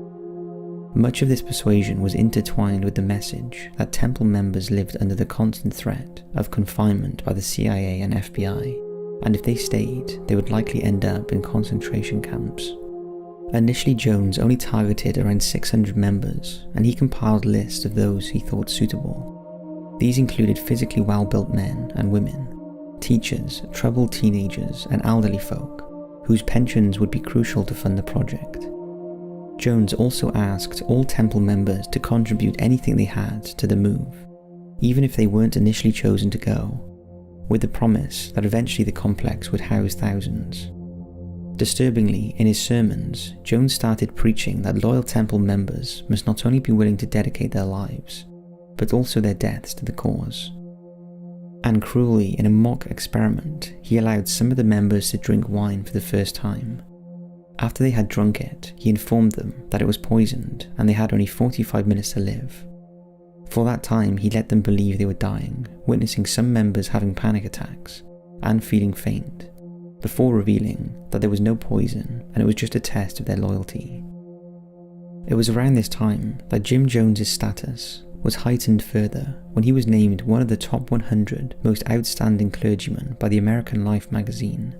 Much of this persuasion was intertwined with the message that temple members lived under the constant threat of confinement by the CIA and FBI, and if they stayed, they would likely end up in concentration camps. Initially, Jones only targeted around 600 members, and he compiled lists of those he thought suitable. These included physically well-built men and women, teachers, troubled teenagers, and elderly folk, whose pensions would be crucial to fund the project. Jones also asked all temple members to contribute anything they had to the move, even if they weren't initially chosen to go, with the promise that eventually the complex would house thousands. Disturbingly, in his sermons, Jones started preaching that loyal temple members must not only be willing to dedicate their lives, but also their deaths to the cause. And cruelly, in a mock experiment, he allowed some of the members to drink wine for the first time. After they had drunk it, he informed them that it was poisoned and they had only 45 minutes to live. For that time, he let them believe they were dying, witnessing some members having panic attacks and feeling faint, before revealing that there was no poison and it was just a test of their loyalty. It was around this time that Jim Jones's status was heightened further when he was named one of the top 100 most outstanding clergymen by the American Life magazine.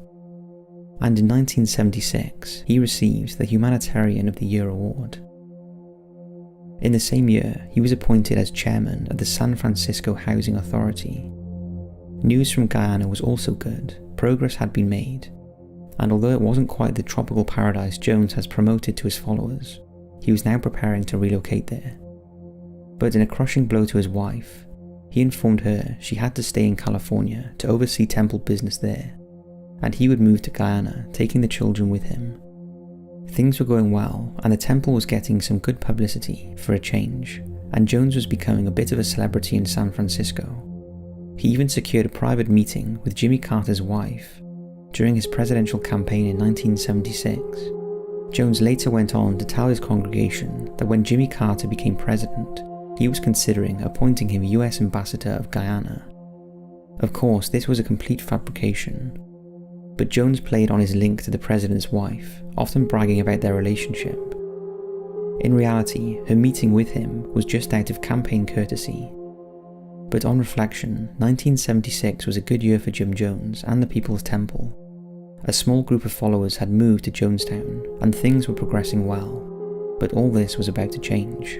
And in 1976, he received the Humanitarian of the Year award. In the same year, he was appointed as chairman of the San Francisco Housing Authority. News from Guyana was also good. Progress had been made, and although it wasn't quite the tropical paradise Jones has promoted to his followers, he was now preparing to relocate there. But in a crushing blow to his wife, he informed her she had to stay in California to oversee temple business there, and he would move to Guyana, taking the children with him. Things were going well, and the temple was getting some good publicity for a change, and Jones was becoming a bit of a celebrity in San Francisco. He even secured a private meeting with Jimmy Carter's wife during his presidential campaign in 1976. Jones later went on to tell his congregation that when Jimmy Carter became president, he was considering appointing him US Ambassador of Guyana. Of course, this was a complete fabrication, but Jones played on his link to the president's wife, often bragging about their relationship. In reality, her meeting with him was just out of campaign courtesy. But on reflection, 1976 was a good year for Jim Jones and the People's Temple. A small group of followers had moved to Jonestown, and things were progressing well, but all this was about to change.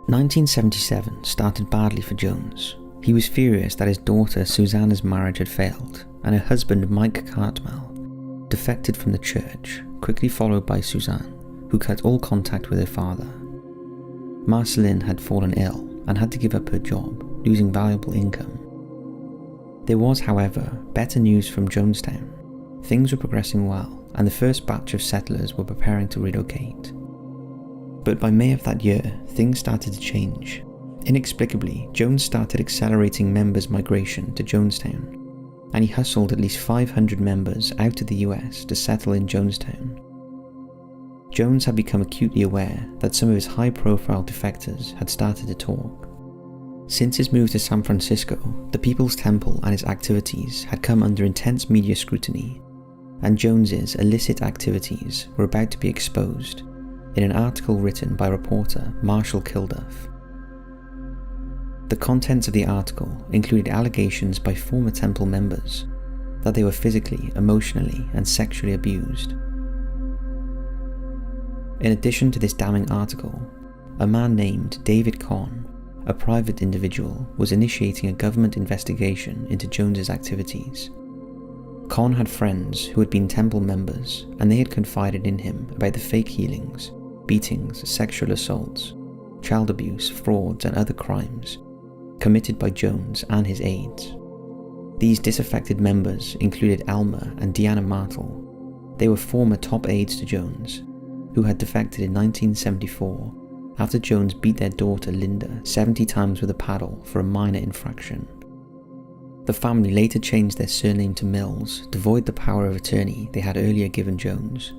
"1977 started badly for Jones. He was furious that his daughter Susanna's marriage had failed, and her husband Mike Cartmel defected from the church, quickly followed by Suzanne, who cut all contact with her father. Marceline had fallen ill and had to give up her job, losing valuable income. There was, however, better news from Jonestown. Things were progressing well, and the first batch of settlers were preparing to relocate. But by May of that year, things started to change. Inexplicably, Jones started accelerating members' migration to Jonestown, and he hustled at least 500 members out of the US to settle in Jonestown. Jones had become acutely aware that some of his high-profile defectors had started to talk. Since his move to San Francisco, the People's Temple and its activities had come under intense media scrutiny, and Jones's illicit activities were about to be exposed in an article written by reporter Marshall Kilduff. The contents of the article included allegations by former temple members that they were physically, emotionally, and sexually abused. In addition to this damning article, a man named David Kahn, a private individual, was initiating a government investigation into Jones's activities. Kahn had friends who had been temple members, and they had confided in him about the fake healings, beatings, sexual assaults, child abuse, frauds, and other crimes committed by Jones and his aides. These disaffected members included Alma and Deanna Martle. They were former top aides to Jones, who had defected in 1974 after Jones beat their daughter Linda 70 times with a paddle for a minor infraction. The family later changed their surname to Mills to void the power of attorney they had earlier given Jones.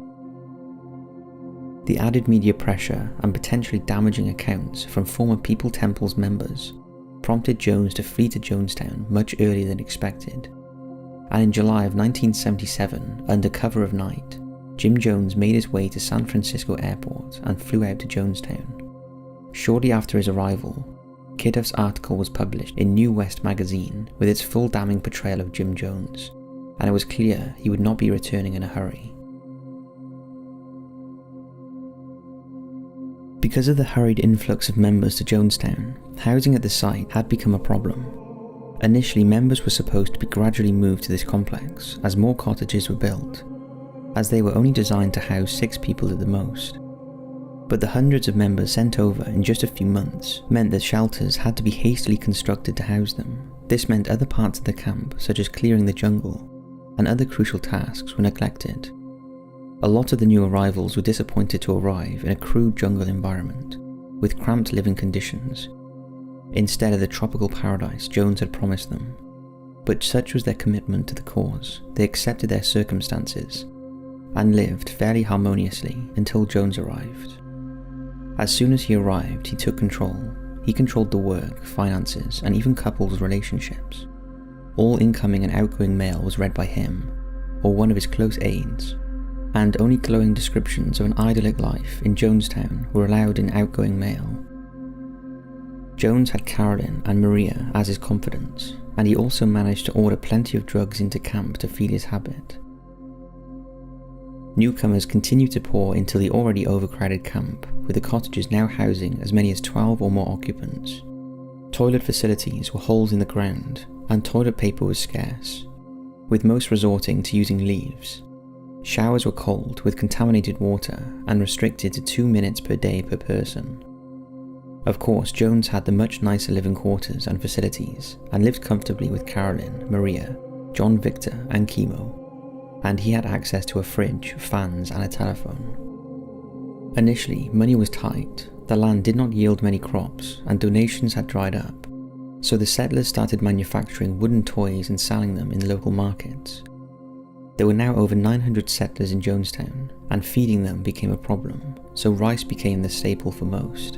The added media pressure and potentially damaging accounts from former People Temple's members prompted Jones to flee to Jonestown much earlier than expected, and in July of 1977, under cover of night, Jim Jones made his way to San Francisco Airport and flew out to Jonestown. Shortly after his arrival, Kilduff's article was published in New West magazine with its full damning portrayal of Jim Jones, and it was clear he would not be returning in a hurry. Because of the hurried influx of members to Jonestown, housing at the site had become a problem. Initially, members were supposed to be gradually moved to this complex as more cottages were built, as they were only designed to house 6 people at the most. But the hundreds of members sent over in just a few months meant that shelters had to be hastily constructed to house them. This meant other parts of the camp, such as clearing the jungle, and other crucial tasks were neglected. A lot of the new arrivals were disappointed to arrive in a crude jungle environment, with cramped living conditions, instead of the tropical paradise Jones had promised them. But such was their commitment to the cause, they accepted their circumstances, and lived fairly harmoniously until Jones arrived. As soon as he arrived, he took control. He controlled the work, finances, and even couples' relationships. All incoming and outgoing mail was read by him, or one of his close aides, and only glowing descriptions of an idyllic life in Jonestown were allowed in outgoing mail. Jones had Carolyn and Maria as his confidants, and he also managed to order plenty of drugs into camp to feed his habit. Newcomers continued to pour into the already overcrowded camp, with the cottages now housing as many as 12 or more occupants. Toilet facilities were holes in the ground, and toilet paper was scarce, with most resorting to using leaves. Showers were cold with contaminated water and restricted to 2 minutes per day per person. Of course, Jones had the much nicer living quarters and facilities and lived comfortably with Carolyn, Maria, John Victor and Chemo, and he had access to a fridge, fans and a telephone. Initially, money was tight, the land did not yield many crops and donations had dried up, so the settlers started manufacturing wooden toys and selling them in local markets. There were now over 900 settlers in Jonestown, and feeding them became a problem, so rice became the staple for most.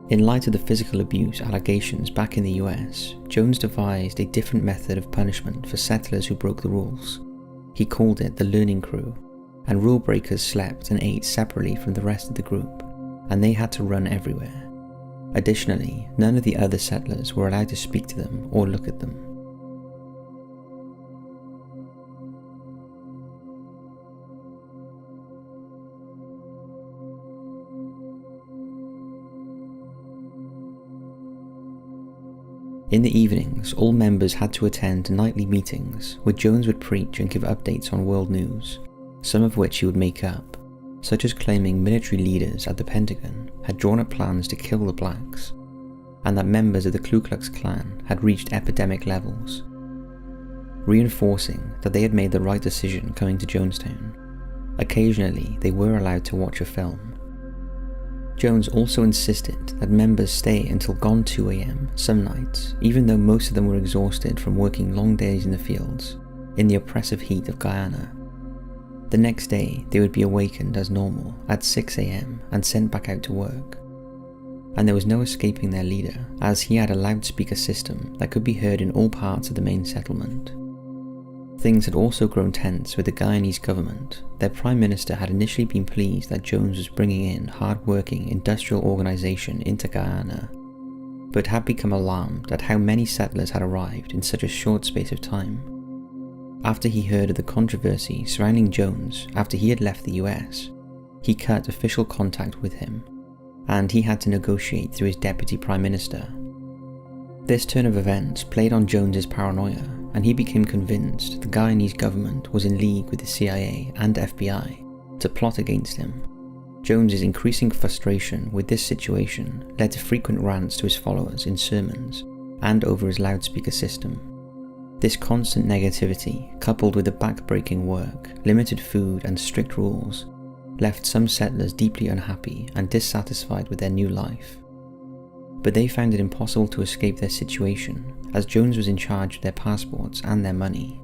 In light of the physical abuse allegations back in the US, Jones devised a different method of punishment for settlers who broke the rules. He called it the learning crew, and rule breakers slept and ate separately from the rest of the group, and they had to run everywhere. Additionally, none of the other settlers were allowed to speak to them or look at them. In the evenings, all members had to attend nightly meetings where Jones would preach and give updates on world news, some of which he would make up, such as claiming military leaders at the Pentagon had drawn up plans to kill the blacks, and that members of the Ku Klux Klan had reached epidemic levels, reinforcing that they had made the right decision coming to Jonestown. Occasionally, they were allowed to watch a film. Jones also insisted that members stay until gone 2 a.m. some nights, even though most of them were exhausted from working long days in the fields, in the oppressive heat of Guyana. The next day, they would be awakened as normal at 6 a.m. and sent back out to work. And there was no escaping their leader, as he had a loudspeaker system that could be heard in all parts of the main settlement. Things had also grown tense with the Guyanese government. Their prime minister had initially been pleased that Jones was bringing in hard-working industrial organisation into Guyana, but had become alarmed at how many settlers had arrived in such a short space of time. After he heard of the controversy surrounding Jones after he had left the US, he cut official contact with him, and he had to negotiate through his deputy prime minister. This turn of events played on Jones's paranoia, and he became convinced the Guyanese government was in league with the CIA and FBI to plot against him. Jones's increasing frustration with this situation led to frequent rants to his followers in sermons and over his loudspeaker system. This constant negativity, coupled with the back-breaking work, limited food and strict rules, left some settlers deeply unhappy and dissatisfied with their new life. But they found it impossible to escape their situation, as Jones was in charge of their passports and their money.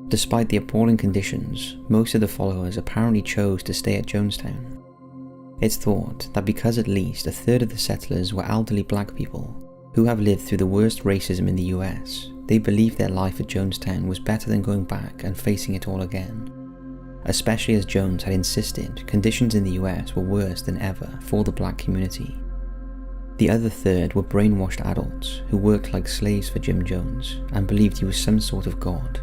Despite the appalling conditions, most of the followers apparently chose to stay at Jonestown. It's thought that because at least a third of the settlers were elderly black people who have lived through the worst racism in the US, they believed their life at Jonestown was better than going back and facing it all again. Especially as Jones had insisted conditions in the US were worse than ever for the black community. The other third were brainwashed adults who worked like slaves for Jim Jones and believed he was some sort of god,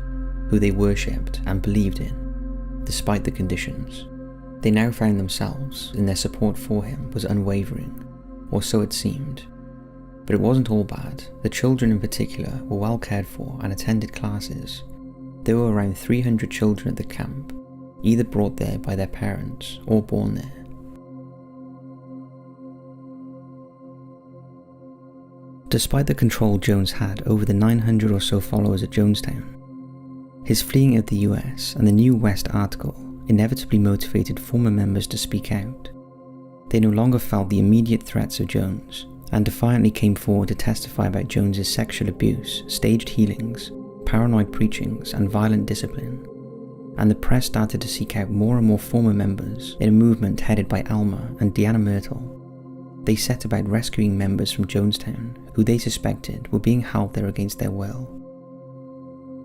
who they worshipped and believed in, despite the conditions. They now found themselves, and their support for him was unwavering, or so it seemed. But it wasn't all bad. The children in particular were well cared for and attended classes. There were around 300 children at the camp, either brought there by their parents or born there. Despite the control Jones had over the 900 or so followers at Jonestown, his fleeing of the US and the New West article inevitably motivated former members to speak out. They no longer felt the immediate threats of Jones, and defiantly came forward to testify about Jones's sexual abuse, staged healings, paranoid preachings, and violent discipline. And the press started to seek out more and more former members in a movement headed by Alma and Deanna Myrtle. They set about rescuing members from Jonestown who they suspected were being held there against their will.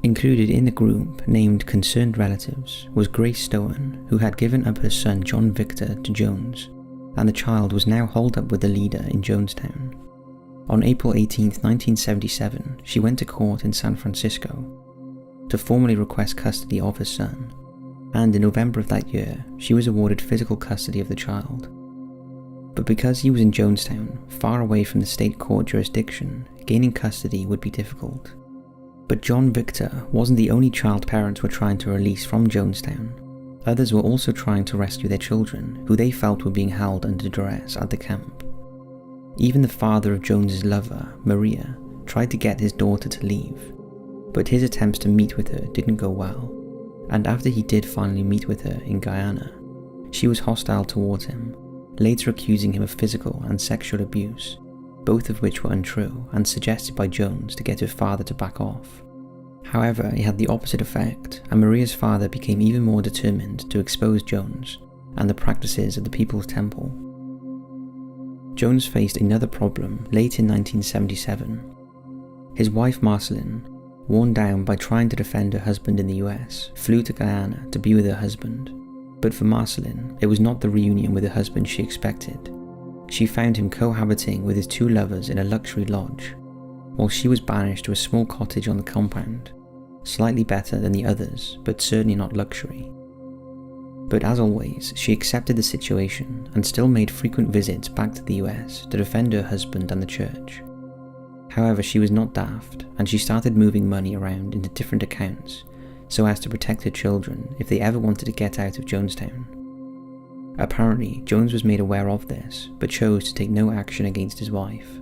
Included in the group, named Concerned Relatives, was Grace Stowen, who had given up her son John Victor to Jones, and the child was now holed up with the leader in Jonestown. On April 18, 1977, she went to court in San Francisco to formally request custody of her son, and in November of that year, she was awarded physical custody of the child. But because he was in Jonestown, far away from the state court jurisdiction, gaining custody would be difficult. But John Victor wasn't the only child parents were trying to release from Jonestown. Others were also trying to rescue their children, who they felt were being held under duress at the camp. Even the father of Jones's lover, Maria, tried to get his daughter to leave, but his attempts to meet with her didn't go well, and after he did finally meet with her in Guyana, she was hostile towards him, later accusing him of physical and sexual abuse, both of which were untrue and suggested by Jones to get her father to back off. However, it had the opposite effect, and Maria's father became even more determined to expose Jones and the practices of the People's Temple. Jones faced another problem late in 1977. His wife Marceline, worn down by trying to defend her husband in the US, flew to Guyana to be with her husband. But for Marceline, it was not the reunion with her husband she expected. She found him cohabiting with his two lovers in a luxury lodge, while she was banished to a small cottage on the compound, slightly better than the others, but certainly not luxury. But as always, she accepted the situation and still made frequent visits back to the US to defend her husband and the church. However, she was not daft, and she started moving money around into different accounts so as to protect her children if they ever wanted to get out of Jonestown. Apparently, Jones was made aware of this, but chose to take no action against his wife.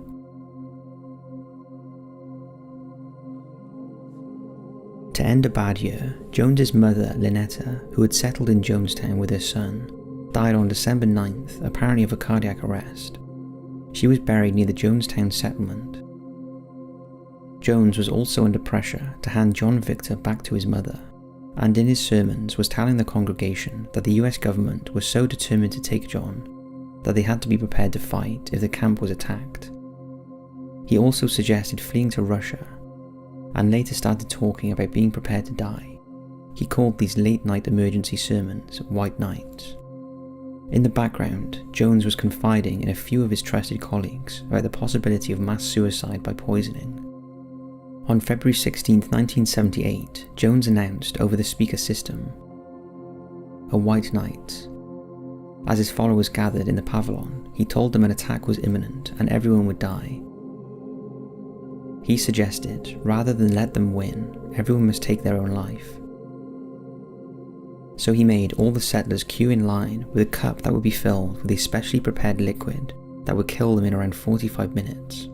To end a bad year, Jones's mother, Lynetta, who had settled in Jonestown with her son, died on December 9th, apparently of a cardiac arrest. She was buried near the Jonestown settlement. Jones was also under pressure to hand John Victor back to his mother, and in his sermons was telling the congregation that the US government was so determined to take John that they had to be prepared to fight if the camp was attacked. He also suggested fleeing to Russia, and later started talking about being prepared to die. He called these late-night emergency sermons White Nights. In the background, Jones was confiding in a few of his trusted colleagues about the possibility of mass suicide by poisoning. On February 16, 1978, Jones announced over the speaker system, "A white night." As his followers gathered in the pavilion, he told them an attack was imminent and everyone would die. He suggested, rather than let them win, everyone must take their own life. So he made all the settlers queue in line with a cup that would be filled with a specially prepared liquid that would kill them in around 45 minutes.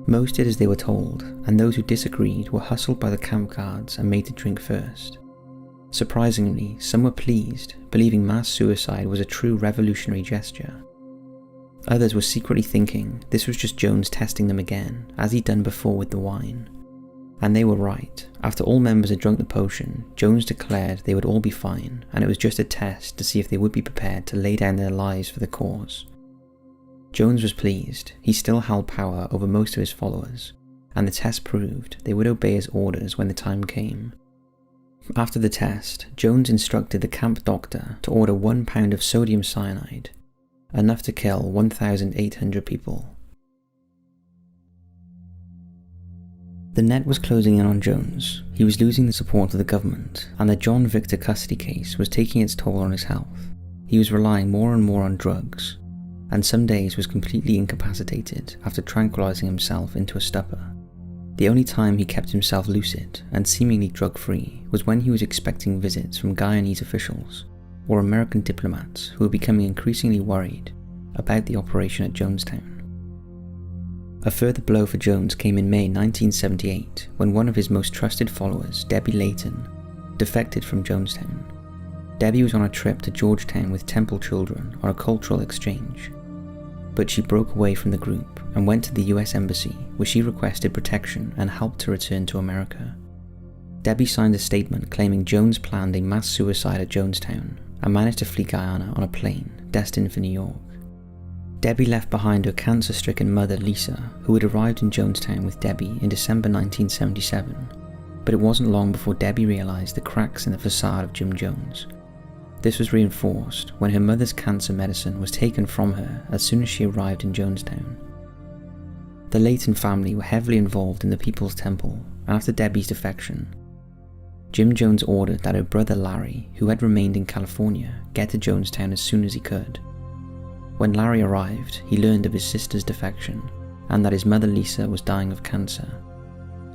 Most did as they were told, and those who disagreed were hustled by the camp guards and made to drink first. Surprisingly, some were pleased, believing mass suicide was a true revolutionary gesture. Others were secretly thinking this was just Jones testing them again, as he'd done before with the wine. And they were right. After all members had drunk the potion, Jones declared they would all be fine, and it was just a test to see if they would be prepared to lay down their lives for the cause. Jones was pleased. He still held power over most of his followers, and the test proved they would obey his orders when the time came. After the test, Jones instructed the camp doctor to order 1 pound of sodium cyanide, enough to kill 1,800 people. The net was closing in on Jones. He was losing the support of the government, and the John Victor custody case was taking its toll on his health. He was relying more and more on drugs, and some days was completely incapacitated after tranquilizing himself into a stupor. The only time he kept himself lucid and seemingly drug-free was when he was expecting visits from Guyanese officials or American diplomats who were becoming increasingly worried about the operation at Jonestown. A further blow for Jones came in May 1978 when one of his most trusted followers, Debbie Layton, defected from Jonestown. Debbie was on a trip to Georgetown with Temple children on a cultural exchange, but she broke away from the group and went to the US Embassy, where she requested protection and help to return to America. Debbie signed a statement claiming Jones planned a mass suicide at Jonestown and managed to flee Guyana on a plane destined for New York. Debbie left behind her cancer-stricken mother Lisa, who had arrived in Jonestown with Debbie in December 1977, but it wasn't long before Debbie realized the cracks in the facade of Jim Jones. This was reinforced when her mother's cancer medicine was taken from her as soon as she arrived in Jonestown. The Layton family were heavily involved in the People's Temple, and after Debbie's defection, Jim Jones ordered that her brother Larry, who had remained in California, get to Jonestown as soon as he could. When Larry arrived, he learned of his sister's defection and that his mother Lisa was dying of cancer.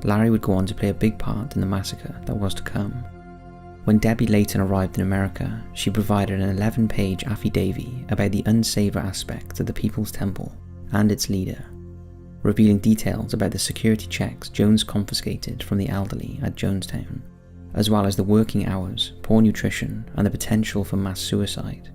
Larry would go on to play a big part in the massacre that was to come. When Debbie Layton arrived in America, she provided an 11-page affidavit about the unsavour aspects of the People's Temple and its leader, revealing details about the security checks Jones confiscated from the elderly at Jonestown, as well as the working hours, poor nutrition, and the potential for mass suicide.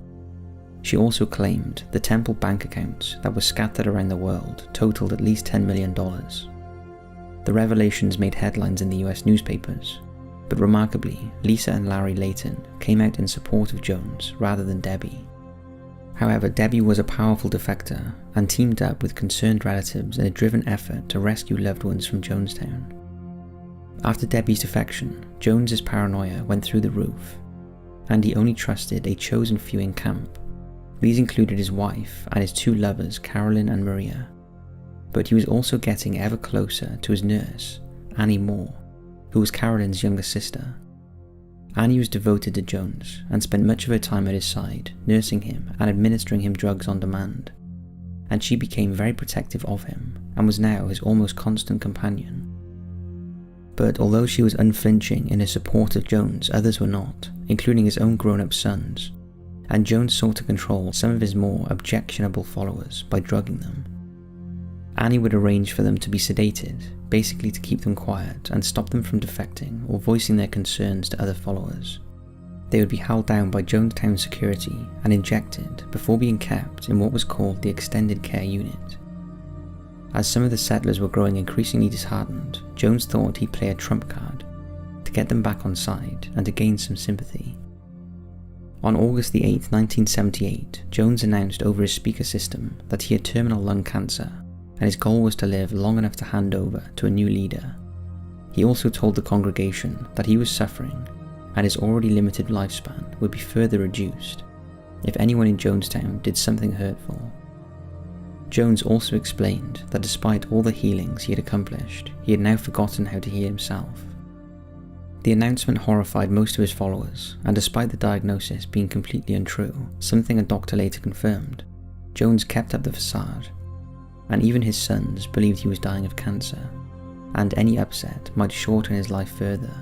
She also claimed the temple bank accounts that were scattered around the world totaled at least $10 million. The revelations made headlines in the US newspapers, but remarkably, Lisa and Larry Layton came out in support of Jones rather than Debbie. However, Debbie was a powerful defector and teamed up with concerned relatives in a driven effort to rescue loved ones from Jonestown. After Debbie's defection, Jones's paranoia went through the roof, and he only trusted a chosen few in camp. These included his wife and his two lovers, Carolyn and Maria. But he was also getting ever closer to his nurse, Annie Moore, who was Carolyn's younger sister. Annie was devoted to Jones and spent much of her time at his side, nursing him and administering him drugs on demand, and she became very protective of him and was now his almost constant companion. But although she was unflinching in her support of Jones, others were not, including his own grown-up sons, and Jones sought to control some of his more objectionable followers by drugging them. Annie would arrange for them to be sedated, basically to keep them quiet and stop them from defecting or voicing their concerns to other followers. They would be held down by Jonestown security and injected before being kept in what was called the Extended Care Unit. As some of the settlers were growing increasingly disheartened, Jones thought he'd play a trump card to get them back on side and to gain some sympathy. On August the 8th, 1978, Jones announced over his speaker system that he had terminal lung cancer, and his goal was to live long enough to hand over to a new leader. He also told the congregation that he was suffering, and his already limited lifespan would be further reduced if anyone in Jonestown did something hurtful. Jones also explained that despite all the healings he had accomplished, he had now forgotten how to heal himself. The announcement horrified most of his followers, and despite the diagnosis being completely untrue, something a doctor later confirmed, Jones kept up the facade, and even his sons believed he was dying of cancer, and any upset might shorten his life further.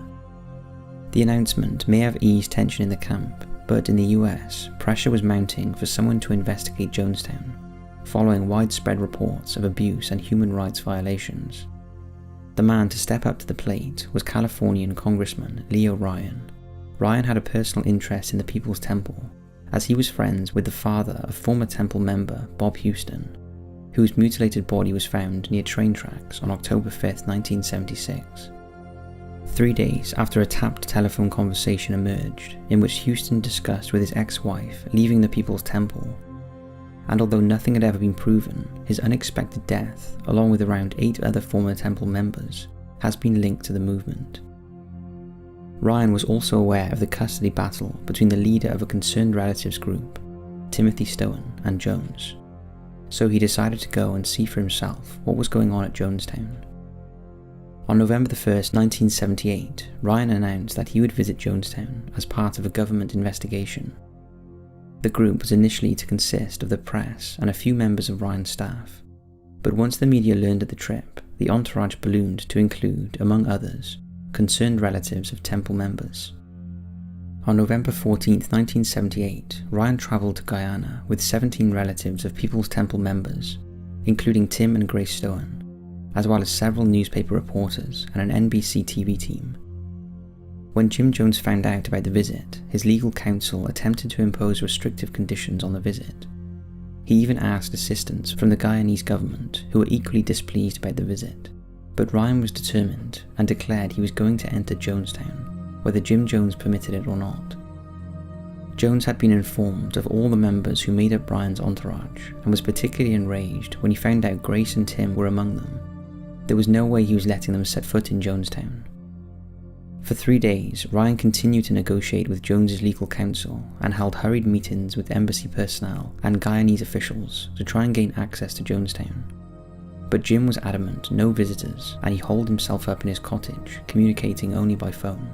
The announcement may have eased tension in the camp, but in the US, pressure was mounting for someone to investigate Jonestown, following widespread reports of abuse and human rights violations. The man to step up to the plate was Californian Congressman Leo Ryan. Ryan had a personal interest in the People's Temple, as he was friends with the father of former Temple member Bob Houston, whose mutilated body was found near train tracks on October 5th, 1976. 3 days after a tapped telephone conversation emerged in which Houston discussed with his ex-wife leaving the People's Temple, and although nothing had ever been proven, his unexpected death, along with around 8 other former Temple members, has been linked to the movement. Ryan was also aware of the custody battle between the leader of a concerned relatives group, Timothy Stoen, and Jones, so he decided to go and see for himself what was going on at Jonestown. On November 1st, 1978, Ryan announced that he would visit Jonestown as part of a government investigation. The group was initially to consist of the press and a few members of Ryan's staff, but once the media learned of the trip, the entourage ballooned to include, among others, concerned relatives of Temple members. On November 14, 1978, Ryan travelled to Guyana with 17 relatives of People's Temple members, including Tim and Grace Stoen, as well as several newspaper reporters and an NBC TV team. When Jim Jones found out about the visit, his legal counsel attempted to impose restrictive conditions on the visit. He even asked assistance from the Guyanese government, who were equally displeased about the visit, but Ryan was determined and declared he was going to enter Jonestown, whether Jim Jones permitted it or not. Jones had been informed of all the members who made up Ryan's entourage, and was particularly enraged when he found out Grace and Tim were among them. There was no way he was letting them set foot in Jonestown. For 3 days, Ryan continued to negotiate with Jones's legal counsel and held hurried meetings with embassy personnel and Guyanese officials to try and gain access to Jonestown. But Jim was adamant no visitors, and he holed himself up in his cottage, communicating only by phone.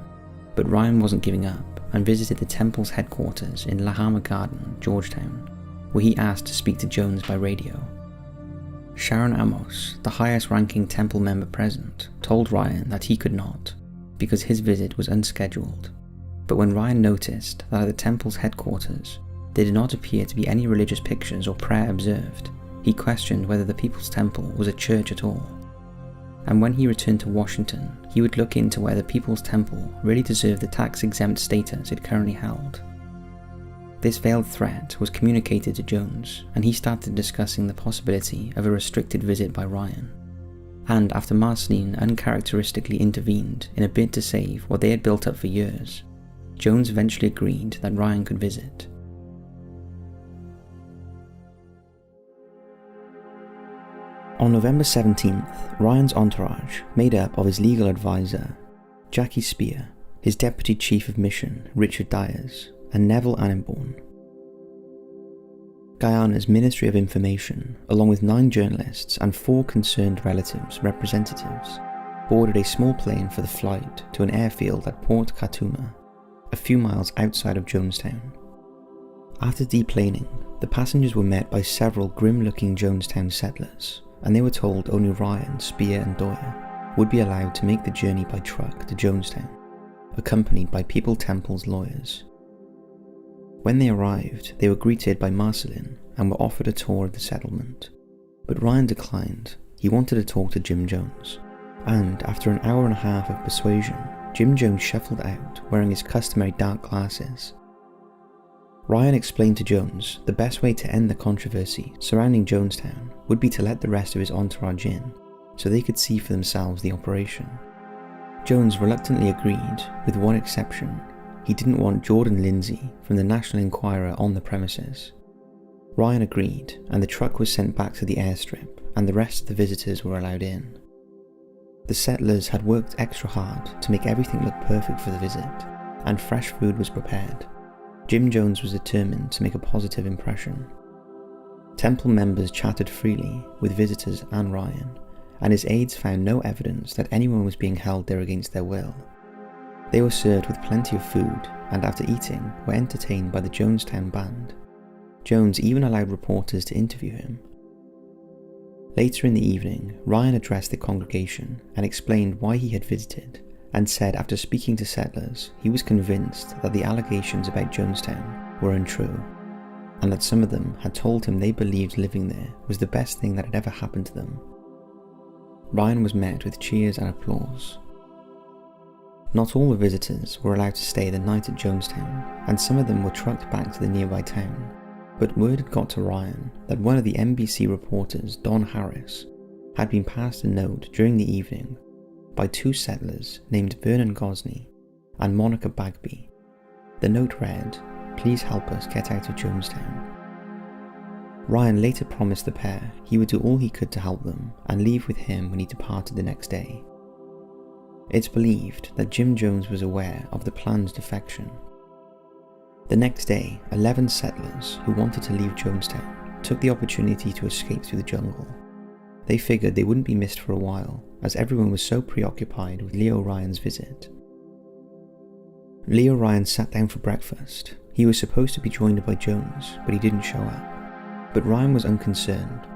But Ryan wasn't giving up and visited the temple's headquarters in Lahama Garden, Georgetown, where he asked to speak to Jones by radio. Sharon Amos, the highest-ranking temple member present, told Ryan that he could not, because his visit was unscheduled, But when Ryan noticed that at the temple's headquarters there did not appear to be any religious pictures or prayer observed, he questioned whether the People's Temple was a church at all. And when he returned to Washington, he would look into whether People's Temple really deserved the tax-exempt status it currently held. This veiled threat was communicated to Jones, and he started discussing the possibility of a restricted visit by Ryan. And after Marceline uncharacteristically intervened in a bid to save what they had built up for years, Jones eventually agreed that Ryan could visit. On November 17th, Ryan's entourage, made up of his legal advisor, Jackie Spear, his deputy chief of mission, Richard Dyers, and Neville Annenborn, Guyana's Ministry of Information, along with 9 journalists and 4 concerned relatives representatives, boarded a small plane for the flight to an airfield at Port Katuma, a few miles outside of Jonestown. After deplaning, the passengers were met by several grim-looking Jonestown settlers, and they were told only Ryan, Spear and Doyer would be allowed to make the journey by truck to Jonestown, accompanied by People Temple's lawyers. When they arrived, they were greeted by Marceline and were offered a tour of the settlement, but Ryan declined. He wanted to talk to Jim Jones, and after an hour and a half of persuasion, Jim Jones shuffled out wearing his customary dark glasses. Ryan explained to Jones the best way to end the controversy surrounding Jonestown would be to let the rest of his entourage in, so they could see for themselves the operation. Jones reluctantly agreed, with one exception. He didn't want Jordan Lindsay from the National Enquirer on the premises. Ryan agreed, and the truck was sent back to the airstrip, and the rest of the visitors were allowed in. The settlers had worked extra hard to make everything look perfect for the visit, and fresh food was prepared. Jim Jones was determined to make a positive impression. Temple members chatted freely with visitors and Ryan, and his aides found no evidence that anyone was being held there against their will. They were served with plenty of food, and after eating were entertained by the Jonestown band. Jones even allowed reporters to interview him. Later in the evening, Ryan addressed the congregation and explained why he had visited, and said after speaking to settlers he was convinced that the allegations about Jonestown were untrue, and that some of them had told him they believed living there was the best thing that had ever happened to them. Ryan was met with cheers and applause. Not all the visitors were allowed to stay the night at Jonestown, and some of them were trucked back to the nearby town, but word had got to Ryan that one of the NBC reporters, Don Harris, had been passed a note during the evening by 2 settlers named Vernon Gosney and Monica Bagby. The note read, "Please help us get out of Jonestown." Ryan later promised the pair he would do all he could to help them and leave with him when he departed the next day. It's believed that Jim Jones was aware of the planned defection. The next day, 11 settlers who wanted to leave Jonestown took the opportunity to escape through the jungle. They figured they wouldn't be missed for a while, as everyone was so preoccupied with Leo Ryan's visit. Leo Ryan sat down for breakfast. He was supposed to be joined by Jones, but he didn't show up. But Ryan was unconcerned.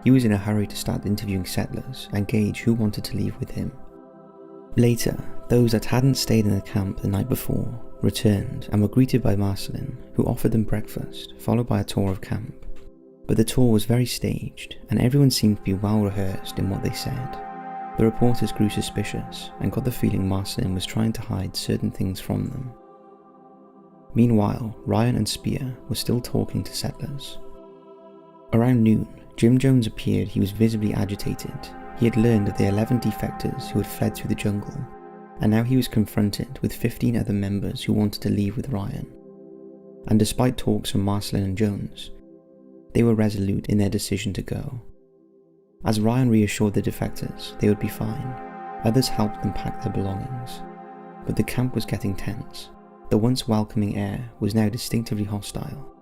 He was in a hurry to start interviewing settlers and gauge who wanted to leave with him. Later, those that hadn't stayed in the camp the night before returned and were greeted by Marceline, who offered them breakfast, followed by a tour of camp. But the tour was very staged, and everyone seemed to be well rehearsed in what they said. The reporters grew suspicious and got the feeling Marceline was trying to hide certain things from them. Meanwhile, Ryan and Spear were still talking to settlers. Around noon, Jim Jones appeared. He was visibly agitated. He had learned of the 11 defectors who had fled through the jungle, and now he was confronted with 15 other members who wanted to leave with Ryan. And despite talks from Marceline and Jones, they were resolute in their decision to go. As Ryan reassured the defectors they would be fine, others helped them pack their belongings. But the camp was getting tense. The once welcoming air was now distinctively hostile,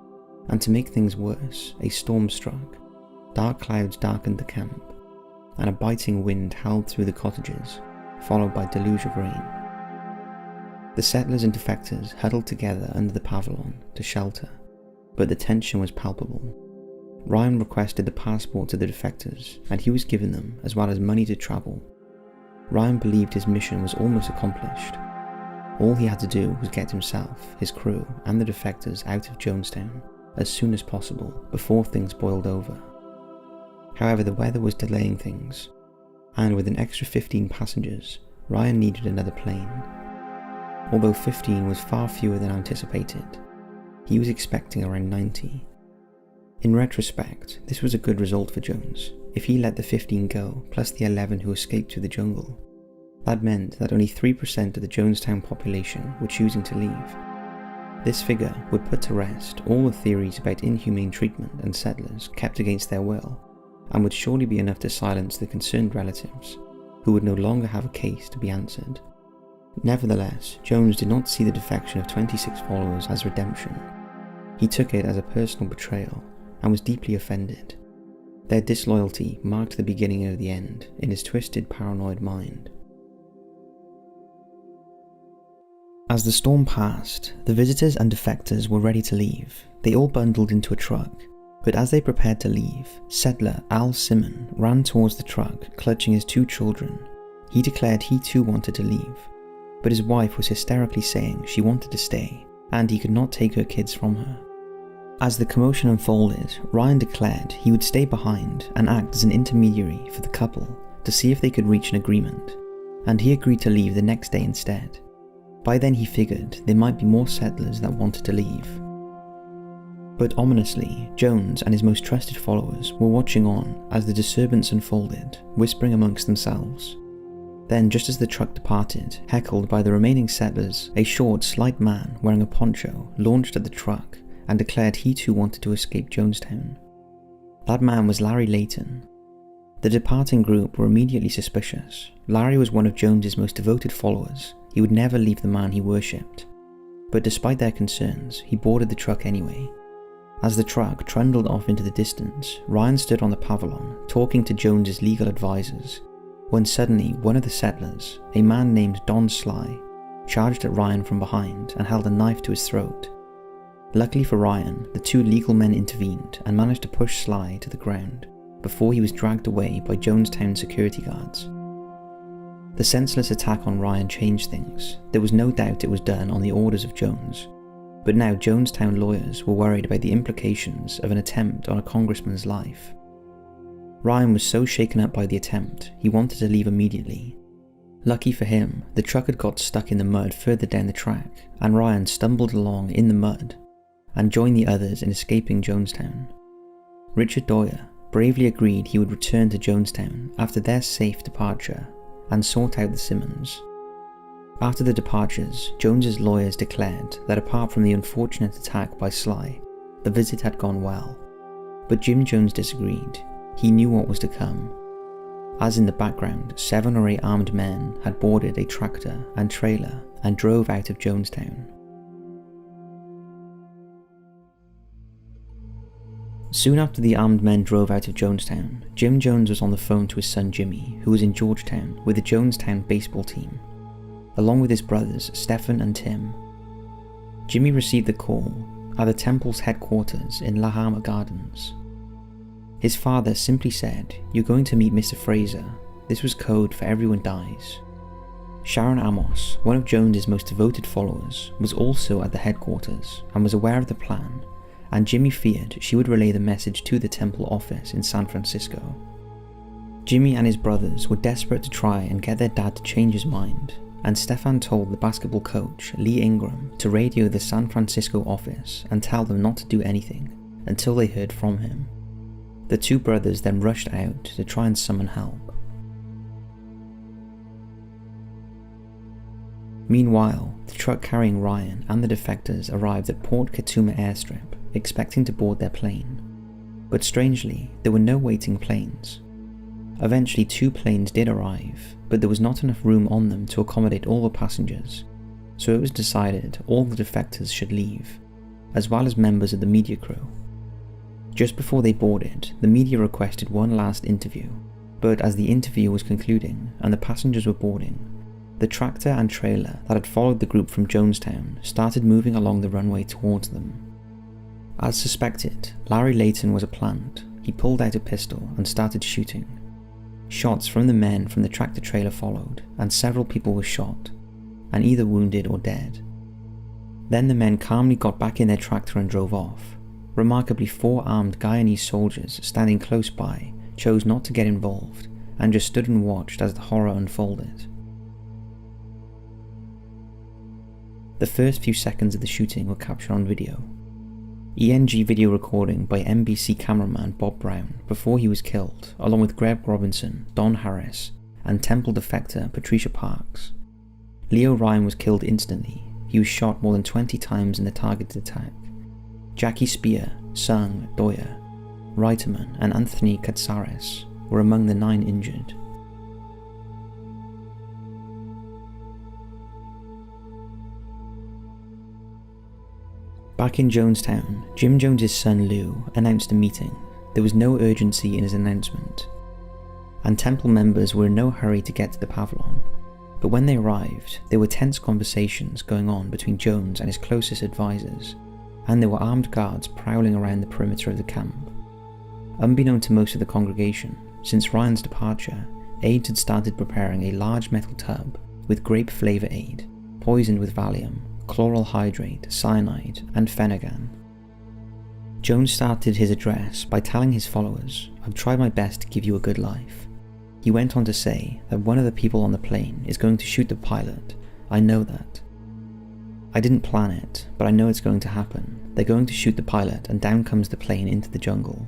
and to make things worse, a storm struck. Dark clouds darkened the camp, and a biting wind howled through the cottages, followed by a deluge of rain. The settlers and defectors huddled together under the pavilion to shelter, but the tension was palpable. Ryan requested the passports of the defectors, and he was given them, as well as money to travel. Ryan believed his mission was almost accomplished. All he had to do was get himself, his crew, and the defectors out of Jonestown as soon as possible before things boiled over. However, the weather was delaying things, and with an extra 15 passengers, Ryan needed another plane. Although 15 was far fewer than anticipated, he was expecting around 90. In retrospect, this was a good result for Jones. If he let the 15 go, plus the 11 who escaped through the jungle, that meant that only 3% of the Jonestown population were choosing to leave. This figure would put to rest all the theories about inhumane treatment and settlers kept against their will, and would surely be enough to silence the concerned relatives, who would no longer have a case to be answered. Nevertheless, Jones did not see the defection of 26 followers as redemption. He took it as a personal betrayal, and was deeply offended. Their disloyalty marked the beginning of the end in his twisted, paranoid mind. As the storm passed, the visitors and defectors were ready to leave. They all bundled into a truck, but as they prepared to leave, settler Al Simon ran towards the truck, clutching his 2 children. He declared he too wanted to leave, but his wife was hysterically saying she wanted to stay, and he could not take her kids from her. As the commotion unfolded, Ryan declared he would stay behind and act as an intermediary for the couple to see if they could reach an agreement, and he agreed to leave the next day instead. By then he figured there might be more settlers that wanted to leave. But ominously, Jones and his most trusted followers were watching on as the disturbance unfolded, whispering amongst themselves. Then, just as the truck departed, heckled by the remaining settlers, a short, slight man wearing a poncho launched at the truck and declared he too wanted to escape Jonestown. That man was Larry Layton. The departing group were immediately suspicious. Larry was one of Jones's most devoted followers. He would never leave the man he worshipped. But despite their concerns, he boarded the truck anyway. As the truck trundled off into the distance, Ryan stood on the pavilion, talking to Jones's legal advisors, when suddenly one of the settlers, a man named Don Sly, charged at Ryan from behind and held a knife to his throat. Luckily for Ryan, the 2 legal men intervened and managed to push Sly to the ground before he was dragged away by Jonestown security guards. The senseless attack on Ryan changed things. There was no doubt it was done on the orders of Jones, but now Jonestown lawyers were worried about the implications of an attempt on a congressman's life. Ryan was so shaken up by the attempt, he wanted to leave immediately. Lucky for him, the truck had got stuck in the mud further down the track, and Ryan stumbled along in the mud and joined the others in escaping Jonestown. Richard Dwyer bravely agreed he would return to Jonestown after their safe departure and sort out the Simmons. After the departures, Jones's lawyers declared that apart from the unfortunate attack by Sly, the visit had gone well. But Jim Jones disagreed. He knew what was to come. As in the background, 7 or 8 armed men had boarded a tractor and trailer and drove out of Jonestown. Soon after the armed men drove out of Jonestown, Jim Jones was on the phone to his son Jimmy, who was in Georgetown with the Jonestown baseball team, along with his brothers Stephen and Tim. Jimmy received the call at the temple's headquarters in Lahama Gardens. His father simply said, "You're going to meet Mr. Fraser." This was code for everyone dies. Sharon Amos, one of Jones's most devoted followers, was also at the headquarters and was aware of the plan, and Jimmy feared she would relay the message to the temple office in San Francisco. Jimmy and his brothers were desperate to try and get their dad to change his mind, and Stefan told the basketball coach, Lee Ingram, to radio the San Francisco office and tell them not to do anything until they heard from him. The 2 brothers then rushed out to try and summon help. Meanwhile, the truck carrying Ryan and the defectors arrived at Port Katuma airstrip, expecting to board their plane. But strangely, there were no waiting planes. Eventually 2 planes did arrive, but there was not enough room on them to accommodate all the passengers, so it was decided all the defectors should leave, as well as members of the media crew. Just before they boarded, the media requested one last interview, but as the interview was concluding and the passengers were boarding, the tractor and trailer that had followed the group from Jonestown started moving along the runway towards them. As suspected, Larry Layton was a plant. He pulled out a pistol and started shooting. Shots from the men from the tractor trailer followed, and several people were shot, and either wounded or dead. Then the men calmly got back in their tractor and drove off. Remarkably, 4 armed Guyanese soldiers standing close by chose not to get involved and just stood and watched as the horror unfolded. The first few seconds of the shooting were captured on video. ENG video recording by NBC cameraman Bob Brown before he was killed, along with Greg Robinson, Don Harris, and Temple defector Patricia Parks. Leo Ryan was killed instantly. He was shot more than 20 times in the targeted attack. Jackie Spear, Sung Doya, Reiterman, and Anthony Katsaris were among the 9 injured. Back in Jonestown, Jim Jones's son Lou announced a meeting. There was no urgency in his announcement, and Temple members were in no hurry to get to the Pavilion. But when they arrived, there were tense conversations going on between Jones and his closest advisors, and there were armed guards prowling around the perimeter of the camp. Unbeknown to most of the congregation, since Ryan's departure, aides had started preparing a large metal tub with grape flavour aid, poisoned with Valium, chloral hydrate, cyanide, and Phenergan. Jones started his address by telling his followers, "I've tried my best to give you a good life." He went on to say that one of the people on the plane is going to shoot the pilot. "I know that. I didn't plan it, but I know it's going to happen. They're going to shoot the pilot and down comes the plane into the jungle.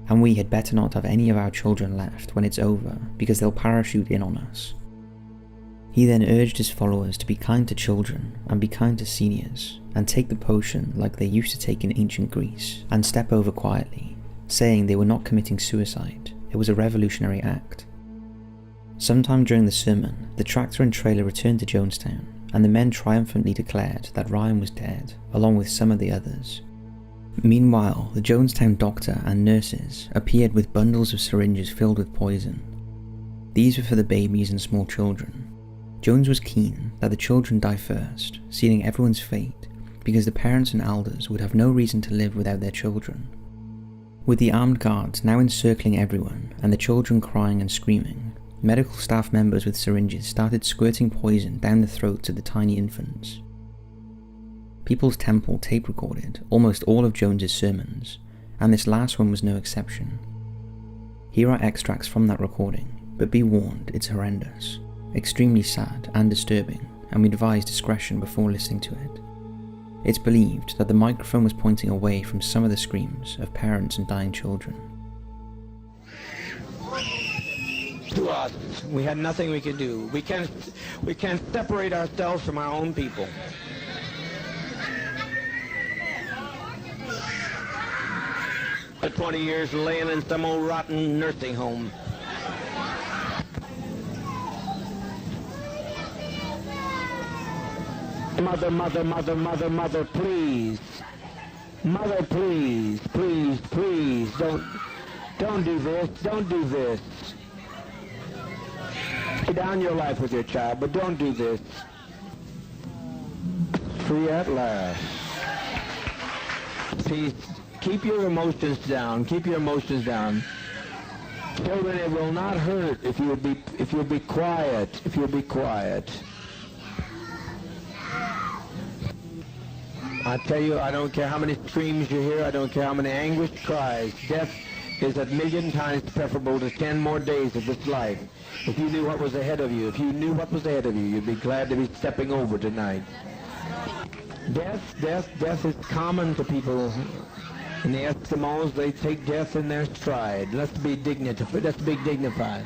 And we had better not have any of our children left when it's over because they'll parachute in on us." He then urged his followers to be kind to children and be kind to seniors, and take the potion like they used to take in ancient Greece, and step over quietly, saying they were not committing suicide, it was a revolutionary act. Sometime during the sermon, the tractor and trailer returned to Jonestown, and the men triumphantly declared that Ryan was dead, along with some of the others. Meanwhile, the Jonestown doctor and nurses appeared with bundles of syringes filled with poison. These were for the babies and small children. Jones was keen that the children die first, sealing everyone's fate, because the parents and elders would have no reason to live without their children. With the armed guards now encircling everyone and the children crying and screaming, medical staff members with syringes started squirting poison down the throats of the tiny infants. People's Temple tape recorded almost all of Jones's sermons, and this last one was no exception. Here are extracts from that recording, but be warned, it's horrendous, extremely sad and disturbing, and we advise discretion before listening to it. It's believed that the microphone was pointing away from some of the screams of parents and dying children. To us, we had nothing we could do. We can't separate ourselves from our own people. For 20 years laying in some old rotten nursing home. Mother, mother, mother, mother, mother, please. Mother, please, please, please, don't do this, don't do this. Lay down your life with your child, but don't do this. Free at last. Please, keep your emotions down, keep your emotions down. Children, it will not hurt if you'll be quiet, if you'll be quiet. I tell you, I don't care how many screams you hear, I don't care how many anguished cries. Death is a million times preferable to 10 more days of this life. If you knew what was ahead of you, you'd be glad to be stepping over tonight. Death is common to people. And the Eskimos, they take death in their stride. Let's be dignified.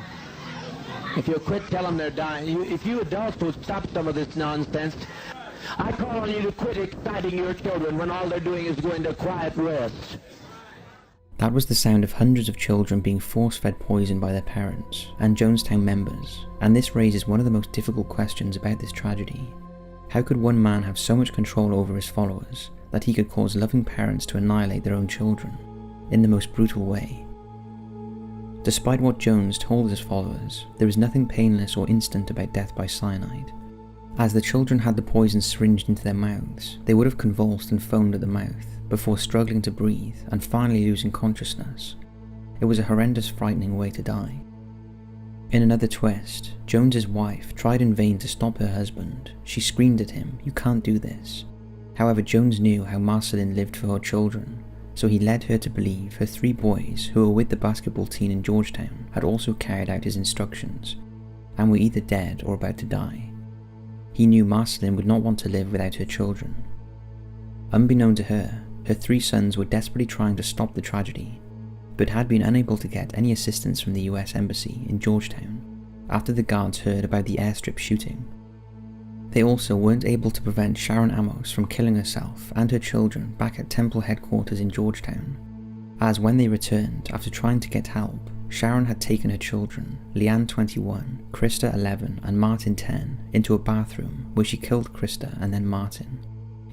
If you quit, tell them they're dying. If you adults would stop some of this nonsense, I call on you to quit exciting your children when all they're doing is going to quiet rest. That was the sound of hundreds of children being force-fed poison by their parents and Jonestown members, and this raises one of the most difficult questions about this tragedy. How could one man have so much control over his followers that he could cause loving parents to annihilate their own children in the most brutal way? Despite what Jones told his followers, there was nothing painless or instant about death by cyanide. As the children had the poison syringed into their mouths, they would have convulsed and foamed at the mouth before struggling to breathe and finally losing consciousness. It was a horrendous, frightening way to die. In another twist, Jones's wife tried in vain to stop her husband. She screamed at him, "You can't do this." However, Jones knew how Marceline lived for her children, so he led her to believe her 3 boys who were with the basketball team in Georgetown had also carried out his instructions, and were either dead or about to die. He knew Marceline would not want to live without her children. Unbeknown to her, her 3 sons were desperately trying to stop the tragedy, but had been unable to get any assistance from the US Embassy in Georgetown after the guards heard about the airstrip shooting. They also weren't able to prevent Sharon Amos from killing herself and her children back at Temple headquarters in Georgetown, as when they returned after trying to get help, Sharon had taken her children, Leanne 21, Krista 11 and Martin 10, into a bathroom where she killed Krista and then Martin.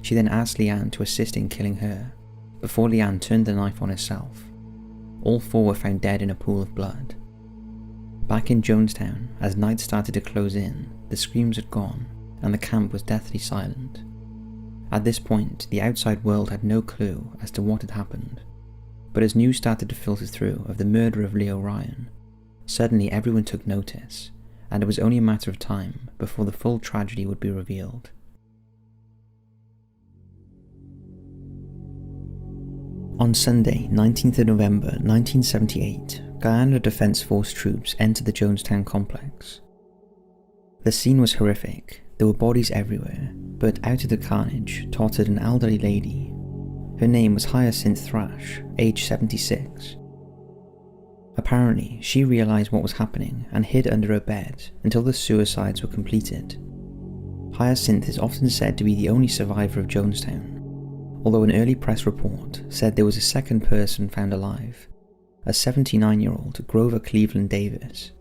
She then asked Leanne to assist in killing her, before Leanne turned the knife on herself. All 4 were found dead in a pool of blood. Back in Jonestown, as night started to close in, the screams had gone, and the camp was deathly silent. At this point, the outside world had no clue as to what had happened, but as news started to filter through of the murder of Leo Ryan, suddenly everyone took notice, and it was only a matter of time before the full tragedy would be revealed. On Sunday, 19th of November 1978, Guyana Defense Force troops entered the Jonestown complex. The scene was horrific. There were bodies everywhere, but out of the carnage tottered an elderly lady. Her name was Hyacinth Thrash, age 76. Apparently, she realized what was happening and hid under her bed until the suicides were completed. Hyacinth is often said to be the only survivor of Jonestown, although an early press report said there was a second person found alive, a 79-year-old Grover Cleveland Davis.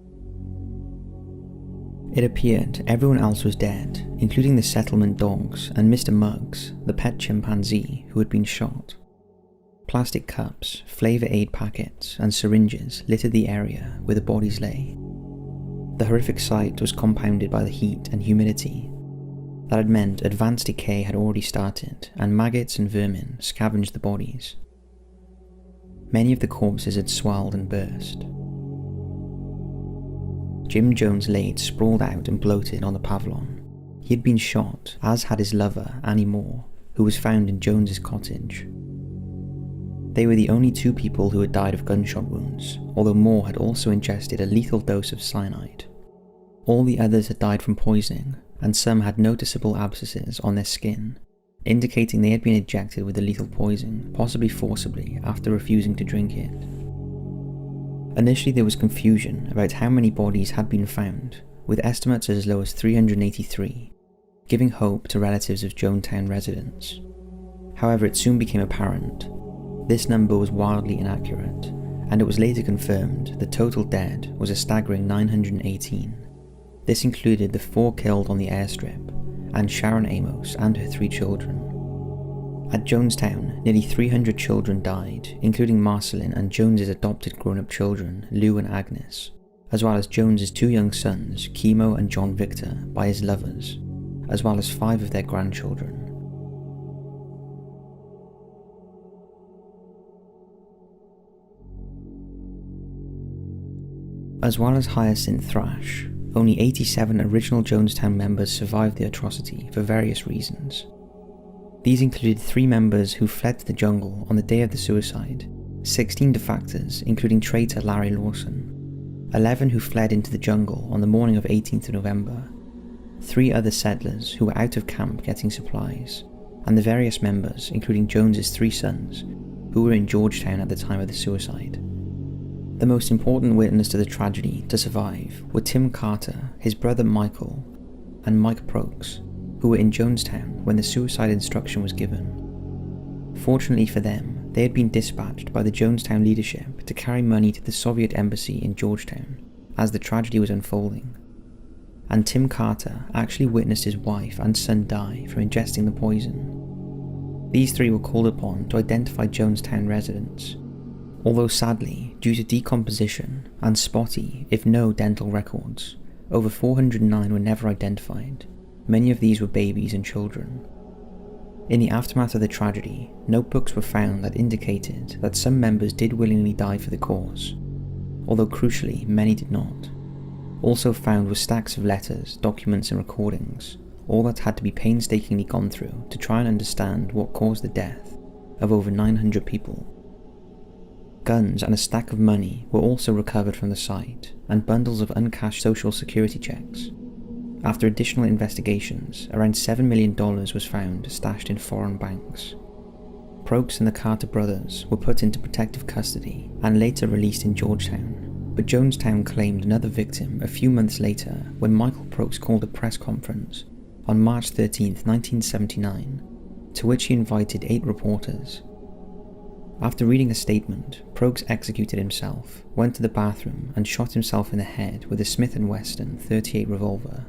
It appeared everyone else was dead, including the settlement dogs and Mr. Muggs, the pet chimpanzee who had been shot. Plastic cups, flavor aid packets and syringes littered the area where the bodies lay. The horrific sight was compounded by the heat and humidity. That had meant advanced decay had already started, and maggots and vermin scavenged the bodies. Many of the corpses had swelled and burst. Jim Jones laid sprawled out and bloated on the pavilion. He had been shot, as had his lover, Annie Moore, who was found in Jones's cottage. They were the only 2 people who had died of gunshot wounds, although Moore had also ingested a lethal dose of cyanide. All the others had died from poisoning, and some had noticeable abscesses on their skin, indicating they had been injected with the lethal poison, possibly forcibly, after refusing to drink it. Initially there was confusion about how many bodies had been found, with estimates as low as 383, giving hope to relatives of Jonestown residents. However, it soon became apparent this number was wildly inaccurate, and it was later confirmed the total dead was a staggering 918. This included the 4 killed on the airstrip, and Sharon Amos and her 3 children. At Jonestown, nearly 300 children died, including Marceline and Jones's adopted grown-up children, Lou and Agnes, as well as Jones's 2 young sons, Kimo and John Victor, by his lovers, as well as 5 of their grandchildren. As well as Hyacinth Thrash, only 87 original Jonestown members survived the atrocity for various reasons. These included 3 members who fled to the jungle on the day of the suicide, 16 defectors including traitor Larry Lawson, 11 who fled into the jungle on the morning of 18th of November, 3 other settlers who were out of camp getting supplies, and the various members including Jones's 3 sons who were in Georgetown at the time of the suicide. The most important witness to the tragedy to survive were Tim Carter, his brother Michael, and Mike Prokes, who were in Jonestown when the suicide instruction was given. Fortunately for them, they had been dispatched by the Jonestown leadership to carry money to the Soviet embassy in Georgetown as the tragedy was unfolding. And Tim Carter actually witnessed his wife and son die from ingesting the poison. These 3 were called upon to identify Jonestown residents, although sadly, due to decomposition and spotty, if no dental records, over 409 were never identified. Many of these were babies and children. In the aftermath of the tragedy, notebooks were found that indicated that some members did willingly die for the cause, although crucially many did not. Also found were stacks of letters, documents and recordings, all that had to be painstakingly gone through to try and understand what caused the death of over 900 people. Guns and a stack of money were also recovered from the site, and bundles of uncashed social security checks. After additional investigations, around $7 million was found stashed in foreign banks. Prokes and the Carter brothers were put into protective custody and later released in Georgetown, but Jonestown claimed another victim a few months later when Michael Prokes called a press conference on March 13, 1979, to which he invited 8 reporters. After reading a statement, Prokes executed himself, went to the bathroom and shot himself in the head with a Smith & Wesson .38 revolver.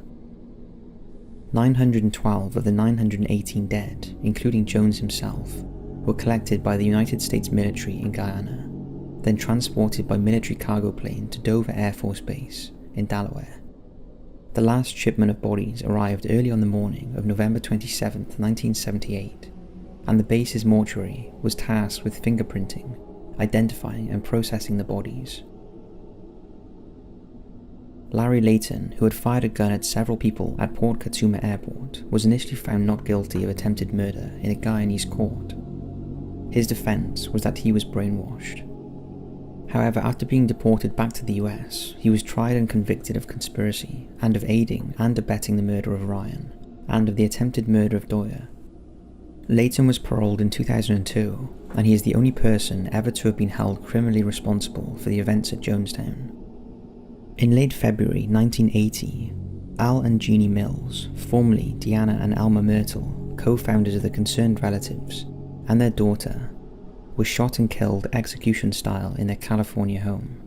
912 of the 918 dead, including Jones himself, were collected by the United States military in Guyana, then transported by military cargo plane to Dover Air Force Base in Delaware. The last shipment of bodies arrived early on the morning of November 27, 1978, and the base's mortuary was tasked with fingerprinting, identifying and processing the bodies. Larry Layton, who had fired a gun at several people at Port Katsuma Airport, was initially found not guilty of attempted murder in a Guyanese court. His defense was that he was brainwashed. However, after being deported back to the US, he was tried and convicted of conspiracy and of aiding and abetting the murder of Ryan, and of the attempted murder of Doyer. Layton was paroled in 2002, and he is the only person ever to have been held criminally responsible for the events at Jonestown. In late February 1980, Al and Jeannie Mills, formerly Deanna and Alma Myrtle, co-founders of the Concerned Relatives, and their daughter, were shot and killed execution-style in their California home.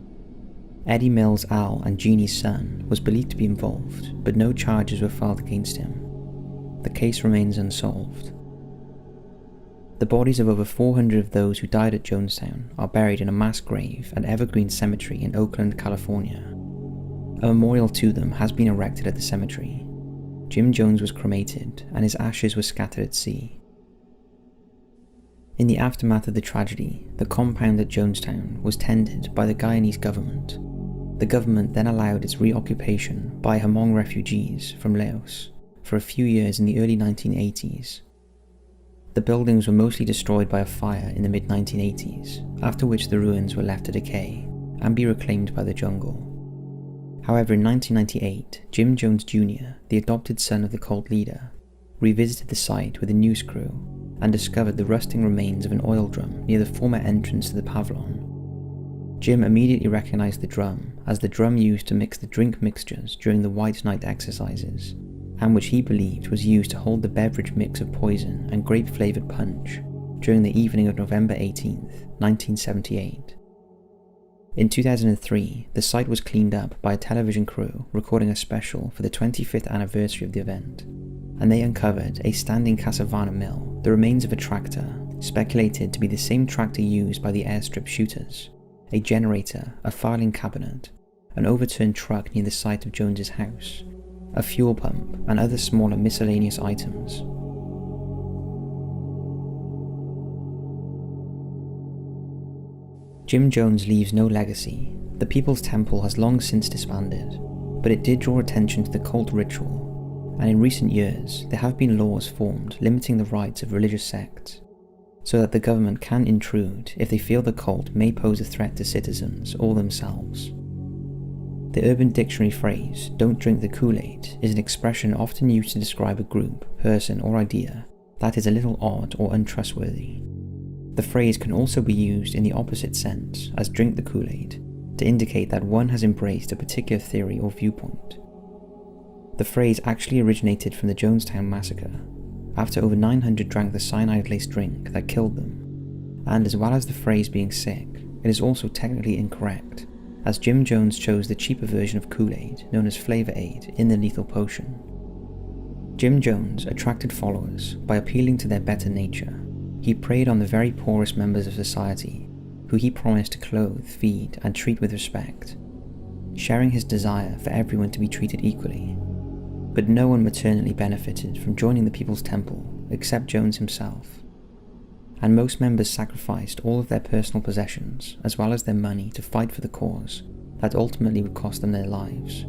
Eddie Mills' Al and Jeannie's son was believed to be involved, but no charges were filed against him. The case remains unsolved. The bodies of over 400 of those who died at Jonestown are buried in a mass grave at Evergreen Cemetery in Oakland, California. A memorial to them has been erected at the cemetery. Jim Jones was cremated, and his ashes were scattered at sea. In the aftermath of the tragedy, the compound at Jonestown was tended by the Guyanese government. The government then allowed its reoccupation by Hmong refugees from Laos for a few years in the early 1980s. The buildings were mostly destroyed by a fire in the mid-1980s, after which the ruins were left to decay and be reclaimed by the jungle. However, in 1998, Jim Jones Jr., the adopted son of the cult leader, revisited the site with a news crew and discovered the rusting remains of an oil drum near the former entrance to the pavilion. Jim immediately recognized the drum as the drum used to mix the drink mixtures during the White Night exercises, and which he believed was used to hold the beverage mix of poison and grape-flavoured punch during the evening of November 18, 1978. In 2003, the site was cleaned up by a television crew recording a special for the 25th anniversary of the event, and they uncovered a standing Casavana mill, the remains of a tractor, speculated to be the same tractor used by the airstrip shooters, a generator, a filing cabinet, an overturned truck near the site of Jones's house, a fuel pump, and other smaller miscellaneous items. Jim Jones leaves no legacy. The People's Temple has long since disbanded, but it did draw attention to the cult ritual, and in recent years there have been laws formed limiting the rights of religious sects, so that the government can intrude if they feel the cult may pose a threat to citizens or themselves. The Urban Dictionary phrase, "don't drink the Kool-Aid," is an expression often used to describe a group, person or idea that is a little odd or untrustworthy. The phrase can also be used in the opposite sense, as drink the Kool-Aid, to indicate that one has embraced a particular theory or viewpoint. The phrase actually originated from the Jonestown massacre, after over 900 drank the cyanide-laced drink that killed them, and as well as the phrase being sick, it is also technically incorrect, as Jim Jones chose the cheaper version of Kool-Aid known as Flavor Aid in the lethal potion. Jim Jones attracted followers by appealing to their better nature. He preyed on the very poorest members of society, who he promised to clothe, feed, and treat with respect, sharing his desire for everyone to be treated equally. But no one maternally benefited from joining the People's Temple except Jones himself, and most members sacrificed all of their personal possessions as well as their money to fight for the cause that ultimately would cost them their lives.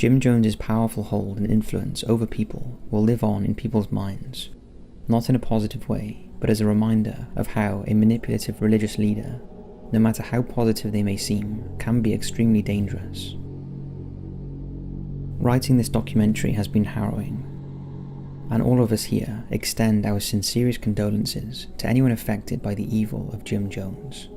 Jim Jones's powerful hold and influence over people will live on in people's minds, not in a positive way, but as a reminder of how a manipulative religious leader, no matter how positive they may seem, can be extremely dangerous. Writing this documentary has been harrowing, and all of us here extend our sincerest condolences to anyone affected by the evil of Jim Jones.